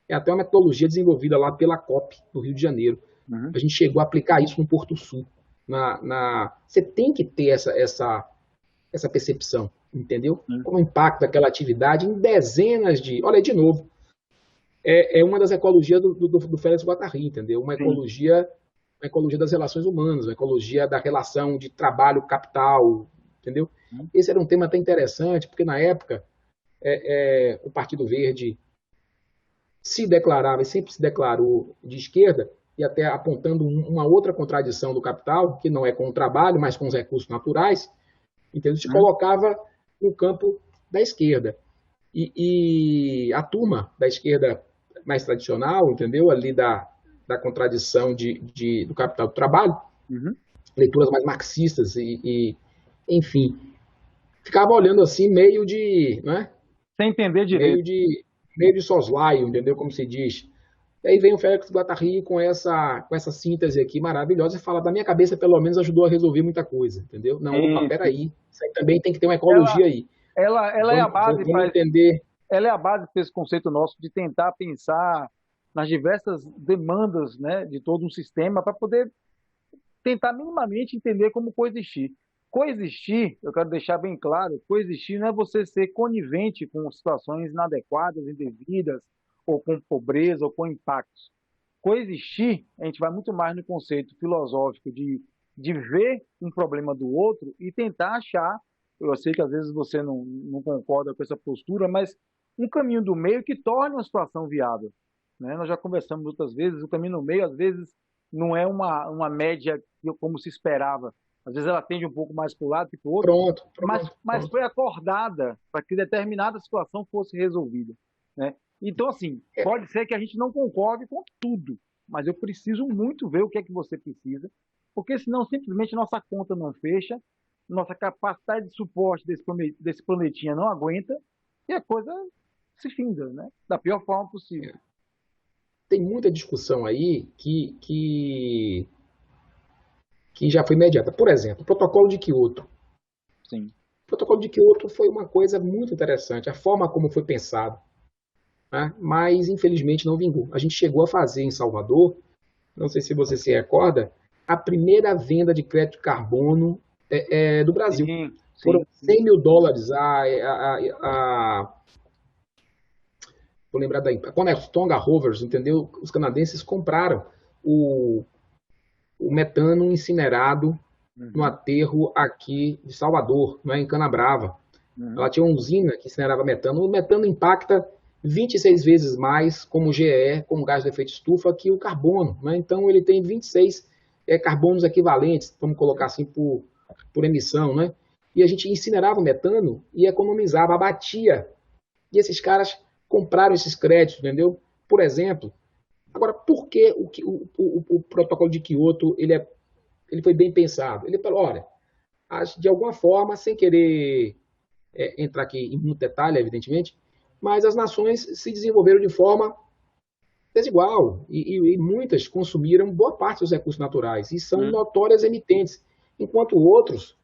É até uma metodologia desenvolvida lá pela COP, do Rio de Janeiro. Uhum. A gente chegou a aplicar isso no Porto Sul. Você tem que ter essa percepção, entendeu? Uhum. Como o impacto daquela atividade em dezenas de. Olha aí de novo. Uma das ecologias do Félix Guattari, entendeu? Sim. Uma ecologia das relações humanas, uma ecologia da relação de trabalho-capital, entendeu? Uhum. Esse era um tema até interessante, porque na época o Partido Verde se declarava e sempre se declarou de esquerda, e até apontando uma outra contradição do capital, que não é com o trabalho, mas com os recursos naturais, entendeu? Se Uhum. colocava no campo da esquerda. E a turma da esquerda mais tradicional, entendeu? Ali da contradição do capital do trabalho, Uhum. leituras mais marxistas enfim, ficava olhando assim meio de, né? Sem entender Meio direito. de, meio de soslaio, entendeu? Como se diz. E aí vem o Félix Guattari com essa síntese aqui maravilhosa e fala, da minha cabeça, pelo menos, ajudou a resolver muita coisa, entendeu? Não, opa, Sim, sim. peraí, isso aí também tem que ter uma Ela, ecologia aí. ela é a base Vamos para entender. ela é a base para esse conceito nosso de tentar pensar nas diversas demandas, né, de todo um sistema para poder tentar minimamente entender como coexistir. Coexistir, eu quero deixar bem claro, coexistir não é você ser conivente com situações inadequadas, indevidas, ou com pobreza, ou com impactos. Coexistir, a gente vai muito mais no conceito filosófico de ver um problema do outro e tentar achar, eu sei que às vezes você não concorda com essa postura, mas um caminho do meio que torne uma situação viável. Né? Nós já conversamos outras vezes, o caminho do meio às vezes não é uma média como se esperava. Às vezes ela tende um pouco mais para o lado que para o outro, Pronto, mas, pronto, mas pronto. foi acordada para que determinada situação fosse resolvida. Né? Então, assim, pode ser que a gente não concorde com tudo, mas eu preciso muito ver o que é que você precisa, porque senão simplesmente nossa conta não fecha nossa capacidade de suporte desse planetinha não aguenta e a coisa se finda, né? Da pior forma possível. Tem muita discussão aí que já foi imediata. Por exemplo, o protocolo de Kyoto. Sim. O protocolo de Kyoto foi uma coisa muito interessante, a forma como foi pensado, né? Mas infelizmente não vingou. A gente chegou a fazer em Salvador, não sei se você se recorda, a primeira venda de crédito de carbono do Brasil. Sim, Foram sim, sim. US$ 100 mil. Vou lembrar daí. A Conetonga Rovers, entendeu? Os canadenses compraram o, o metano incinerado no Uhum, aterro aqui de Salvador, não é, em Canabrava. uhum. Ela tinha uma usina que incinerava metano. O metano impacta 26 vezes mais como GE, como gás de efeito estufa, que o carbono. Né? Então, ele tem 26 carbonos equivalentes, vamos colocar assim, por emissão. Né? E a gente incinerava o metano e economizava, abatia. E esses caras compraram esses créditos, entendeu? Por exemplo, agora, por que o protocolo de Kyoto ele foi bem pensado? Ele falou, olha, de alguma forma, sem querer entrar aqui em muito detalhe, evidentemente, mas as nações se desenvolveram de forma desigual e muitas consumiram boa parte dos recursos naturais e são Uhum. notórias emitentes, enquanto outros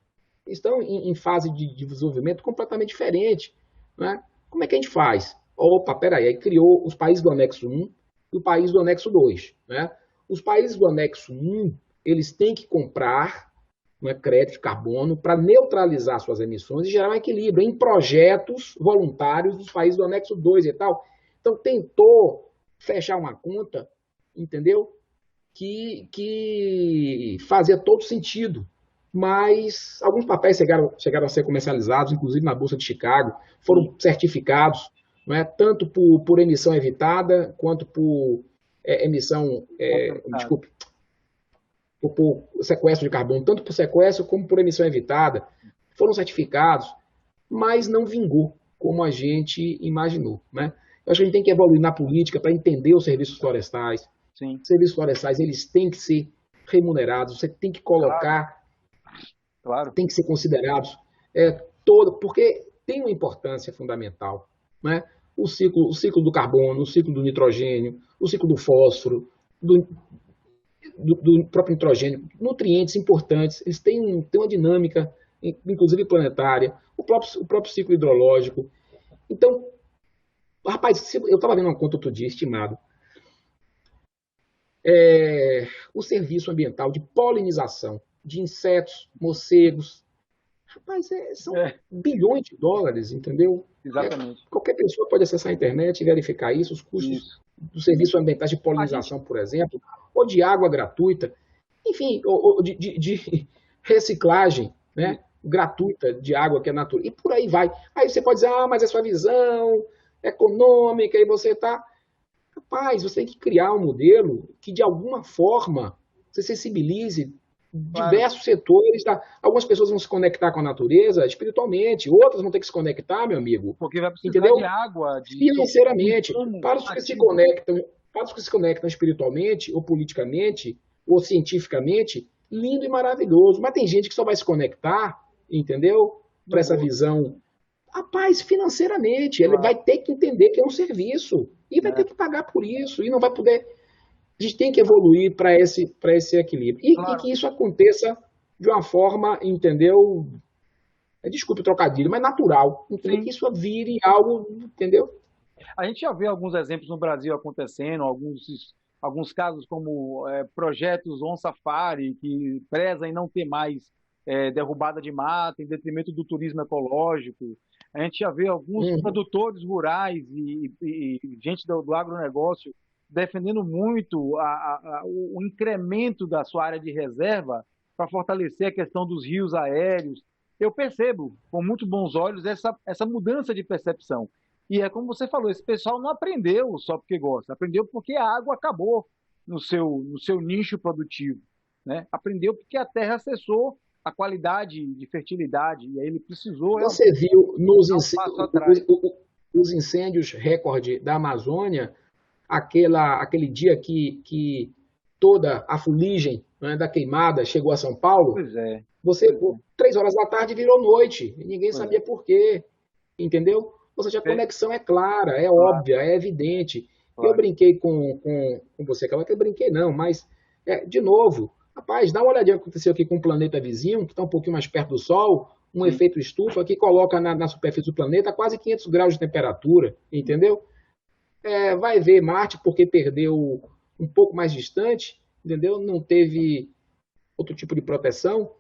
estão em fase de desenvolvimento completamente diferente. Né? Como é que a gente faz? Opa, peraí, aí criou os países do anexo 1 e o país do anexo 2. Né? Os países do anexo 1, eles têm que comprar, não é, crédito de carbono para neutralizar suas emissões e gerar um equilíbrio em projetos voluntários dos países do anexo 2 e tal. Então, tentou fechar uma conta, entendeu? Que fazia todo sentido. Mas alguns papéis chegaram a ser comercializados, inclusive na Bolsa de Chicago, Sim. foram certificados, não é? Tanto por emissão evitada, quanto por emissão, Compensado. desculpe, por sequestro de carbono, tanto por sequestro como por emissão evitada, foram certificados, mas não vingou como a gente imaginou. Né? Eu acho que a gente tem que evoluir na política para entender os serviços florestais. Sim, Os serviços florestais, eles têm que ser remunerados, você tem que claro, colocar, claro. tem que ser considerados porque tem uma importância fundamental. Né? O ciclo do carbono, o ciclo do nitrogênio, o ciclo do fósforo, do próprio nitrogênio, nutrientes importantes, eles têm uma dinâmica, inclusive planetária, o próprio ciclo hidrológico. Então, rapaz, eu estava vendo uma conta outro dia, estimado, o serviço ambiental de polinização de insetos, morcegos, rapaz, são É, bilhões de dólares, entendeu? exatamente. Qualquer pessoa pode acessar a internet e verificar isso, os custos Isso. do serviço ambiental de A gente, polinização, por exemplo, ou de água gratuita, enfim, ou de reciclagem, né, gratuita de água que é natural, e por aí vai. Aí você pode dizer, mas é sua visão econômica, e você está... Rapaz, você tem que criar um modelo que, de alguma forma, você sensibilize claro, diversos setores. Tá? Algumas pessoas vão se conectar com a natureza espiritualmente, outras vão ter que se conectar, meu amigo, porque vai precisar de entendeu? água, de Financeiramente. insumo Para os que se ativo. conectam, para os que se conectam espiritualmente, ou politicamente, ou cientificamente, lindo e maravilhoso. Mas tem gente que só vai se conectar, entendeu? No Para essa bolso, visão. Rapaz, financeiramente, ele vai claro, ter que entender que é um serviço e vai ter né? que pagar por isso e não vai poder. A gente tem que evoluir para esse equilíbrio e Claro, que isso aconteça de uma forma, entendeu? Desculpe o trocadilho, mas natural, entendeu? Que sim. isso vire algo, entendeu? A gente já vê alguns exemplos no Brasil acontecendo, alguns casos como projetos On Safari, que prezam em não ter mais derrubada de mata em detrimento do turismo ecológico. A gente já vê alguns Uhum. produtores rurais e gente do agronegócio defendendo muito o incremento da sua área de reserva para fortalecer a questão dos rios aéreos. Eu percebo com muito bons olhos essa mudança de percepção. E é como você falou, esse pessoal não aprendeu só porque gosta, aprendeu porque a água acabou no seu nicho produtivo, né? Aprendeu porque a terra cessou a qualidade de fertilidade e aí ele precisou realmente Você viu dar um passo atrás. os incêndios recorde da Amazônia, aquele dia que toda a fuligem, né, da queimada chegou a São Paulo? Pois é, Você, Pois é. 3 horas da tarde virou noite, e ninguém Pois é. sabia por quê, entendeu? Ou seja, a Fe- conexão é clara, é Claro, óbvia, é evidente. Eu claro. brinquei com você, aquela que eu brinquei não, mas, de novo, rapaz, dá uma olhadinha no que aconteceu aqui com o planeta vizinho, que está um pouquinho mais perto do Sol, um Sim. efeito estufa que coloca na superfície do planeta quase 500 graus de temperatura, entendeu? Vai ver Marte porque perdeu um pouco mais distante, entendeu? Não teve outro tipo de proteção,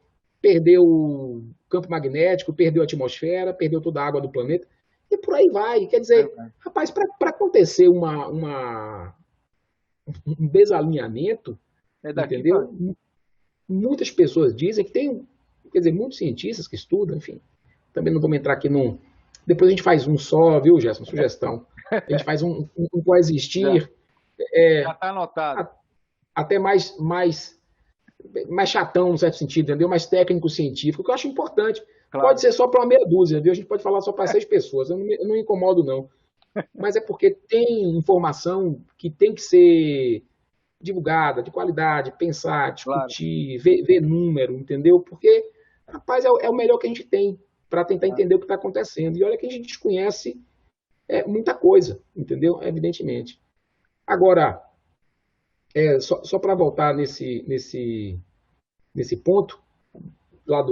perdeu o campo magnético, perdeu a atmosfera, perdeu toda a água do planeta, e por aí vai. Quer dizer, Verdade. rapaz, para acontecer um desalinhamento, É daqui para. entendeu? Muitas pessoas dizem que tem, quer dizer, muitos cientistas que estudam, enfim, também não vamos entrar aqui num. Depois a gente faz um só, viu, Gerson? Sugestão. A gente faz um Já coexistir já está anotado. até mais chatão, no certo sentido, entendeu? Mais técnico científico, que eu acho importante. Pode Claro. ser só para uma meia dúzia, viu? A gente pode falar só para 6 pessoas, eu não me incomodo, não. Mas é porque tem informação que tem que ser divulgada, de qualidade, pensar, Claro. discutir, ver número, entendeu? Porque, rapaz, é o melhor que a gente tem para tentar Claro. entender o que está acontecendo. E olha que a gente desconhece muita coisa, entendeu? Evidentemente. Agora, só para voltar nesse ponto, lá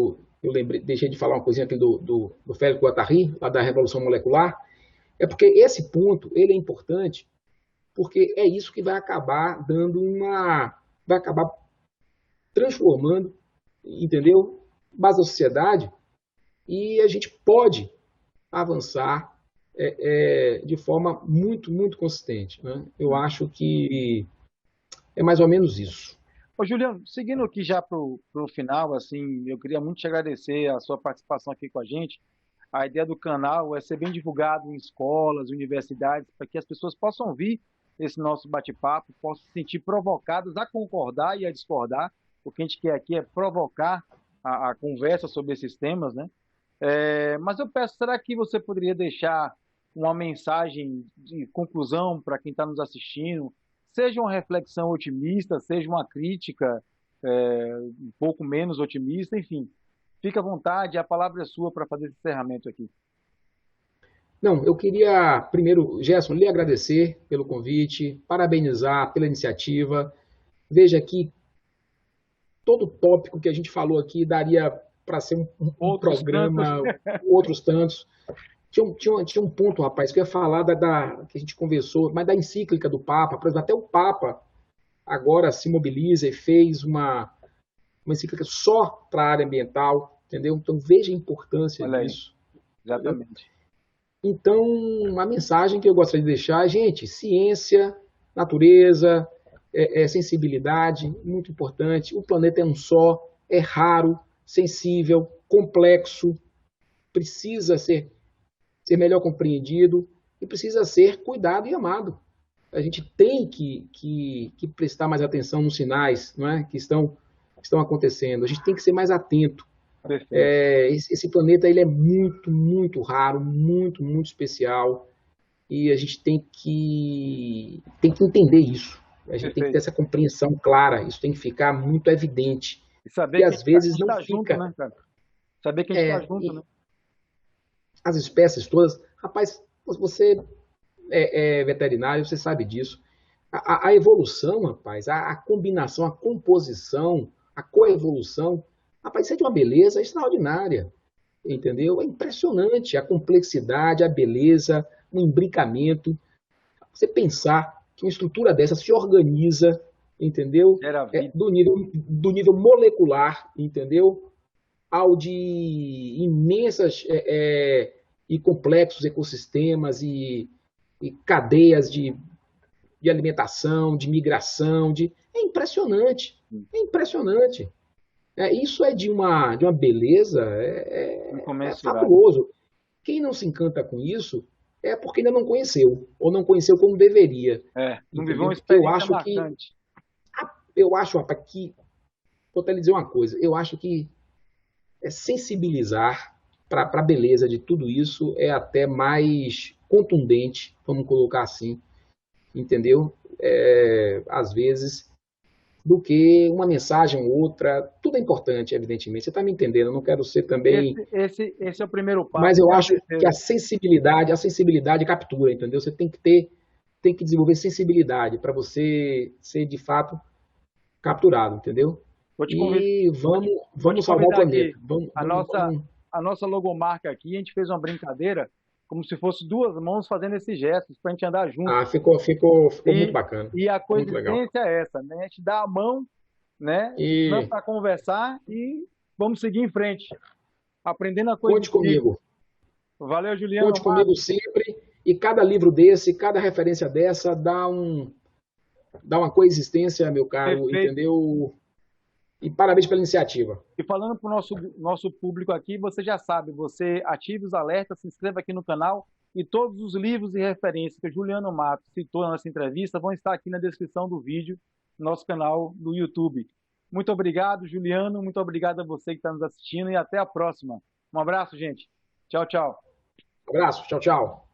eu lembrei, deixei de falar uma coisinha aqui do Félix Guattari, lá da Revolução Molecular, é porque esse ponto, ele é importante, porque é isso que vai acabar vai acabar transformando, entendeu? Base da sociedade, e a gente pode avançar de forma muito, muito consistente, né? Eu acho que é mais ou menos isso. Ô, Juliano, seguindo aqui já para o final, assim, eu queria muito te agradecer a sua participação aqui com a gente. A ideia do canal é ser bem divulgado em escolas, universidades, para que as pessoas possam ouvir esse nosso bate-papo, possam se sentir provocadas a concordar e a discordar. O que a gente quer aqui é provocar a conversa sobre esses temas, né? Mas eu peço, será que você poderia deixar uma mensagem de conclusão para quem está nos assistindo? Seja uma reflexão otimista, seja uma crítica um pouco menos otimista, enfim. Fique à vontade, a palavra é sua para fazer esse encerramento aqui. Não, eu queria primeiro, Gerson, lhe agradecer pelo convite, parabenizar pela iniciativa. Veja que todo tópico que a gente falou aqui daria para ser um Outros tantos. programa, outros tantos. Tinha um ponto, rapaz, que eu ia falar que a gente conversou, mas da encíclica do Papa. Por exemplo, até o Papa agora se mobiliza e fez uma encíclica só para a área ambiental, entendeu? Então veja a importância Olha aí, disso. Entendeu? exatamente. Então, a mensagem que eu gostaria de deixar, gente, ciência, natureza, sensibilidade, muito importante. O planeta é um só, é raro, sensível, complexo, precisa ser melhor compreendido e precisa ser cuidado e amado. A gente tem que prestar mais atenção nos sinais, não é, que estão acontecendo. A gente tem que ser mais atento. Perfeito, Esse planeta ele é muito, muito raro, muito, muito especial e a gente tem que entender isso. A gente tem que ter perfeito. essa compreensão clara, isso tem que ficar muito evidente. E saber E que a às gente vezes não está junto, fica. né, cara? Saber que a gente está junto, né? As espécies todas, rapaz, você é veterinário, você sabe disso. A evolução, rapaz, a combinação, a composição, a coevolução, rapaz, isso é de uma beleza extraordinária, entendeu? É impressionante a complexidade, a beleza, o imbricamento. Você pensar que uma estrutura dessa se organiza, entendeu? Gera vida. Do nível molecular, entendeu? Ao de imensas e complexos ecossistemas e cadeias de alimentação, de migração, é impressionante, é impressionante. Isso é de uma beleza, Incomensurável. fabuloso. Quem não se encanta com isso é porque ainda não conheceu, ou não conheceu como deveria, Não viveu entendeu? uma Porque eu experiência acho que, marcante. rapaz, vou até lhe dizer uma coisa, eu acho que sensibilizar para a beleza de tudo isso é até mais contundente, vamos colocar assim, entendeu? Às vezes do que uma mensagem ou outra. Tudo é importante, evidentemente. Você está me entendendo? Eu não quero ser também. Esse é o primeiro Mas passo, eu que é o acho que terceiro. a sensibilidade captura, entendeu? Você tem que desenvolver sensibilidade para você ser de fato capturado, entendeu? Vou te convidar, E vou te vamos salvar o convidar planeta. aqui. Vamos, A vamos, nossa, vamos. a nossa logomarca aqui, a gente fez uma brincadeira, como se fosse duas mãos fazendo esses gestos para a gente andar junto. Ah, ficou muito E, bacana. e a Ficou muito legal. coexistência é essa, né? A gente dá a mão, né? Não E para conversar e vamos seguir em frente, aprendendo a conte coexistir. comigo. Valeu, Conte Juliano, comigo Marcos. sempre. E cada livro desse, cada referência dessa dá uma coexistência, meu caro, Perfeito. entendeu? E parabéns pela iniciativa. E falando para o nosso público aqui, você já sabe, você ative os alertas, se inscreva aqui no canal e todos os livros e referências que o Juliano Matos citou nessa entrevista vão estar aqui na descrição do vídeo, no nosso canal do YouTube. Muito obrigado, Juliano, muito obrigado a você que está nos assistindo e até a próxima. Um abraço, gente. Tchau, tchau. Abraço, tchau, tchau.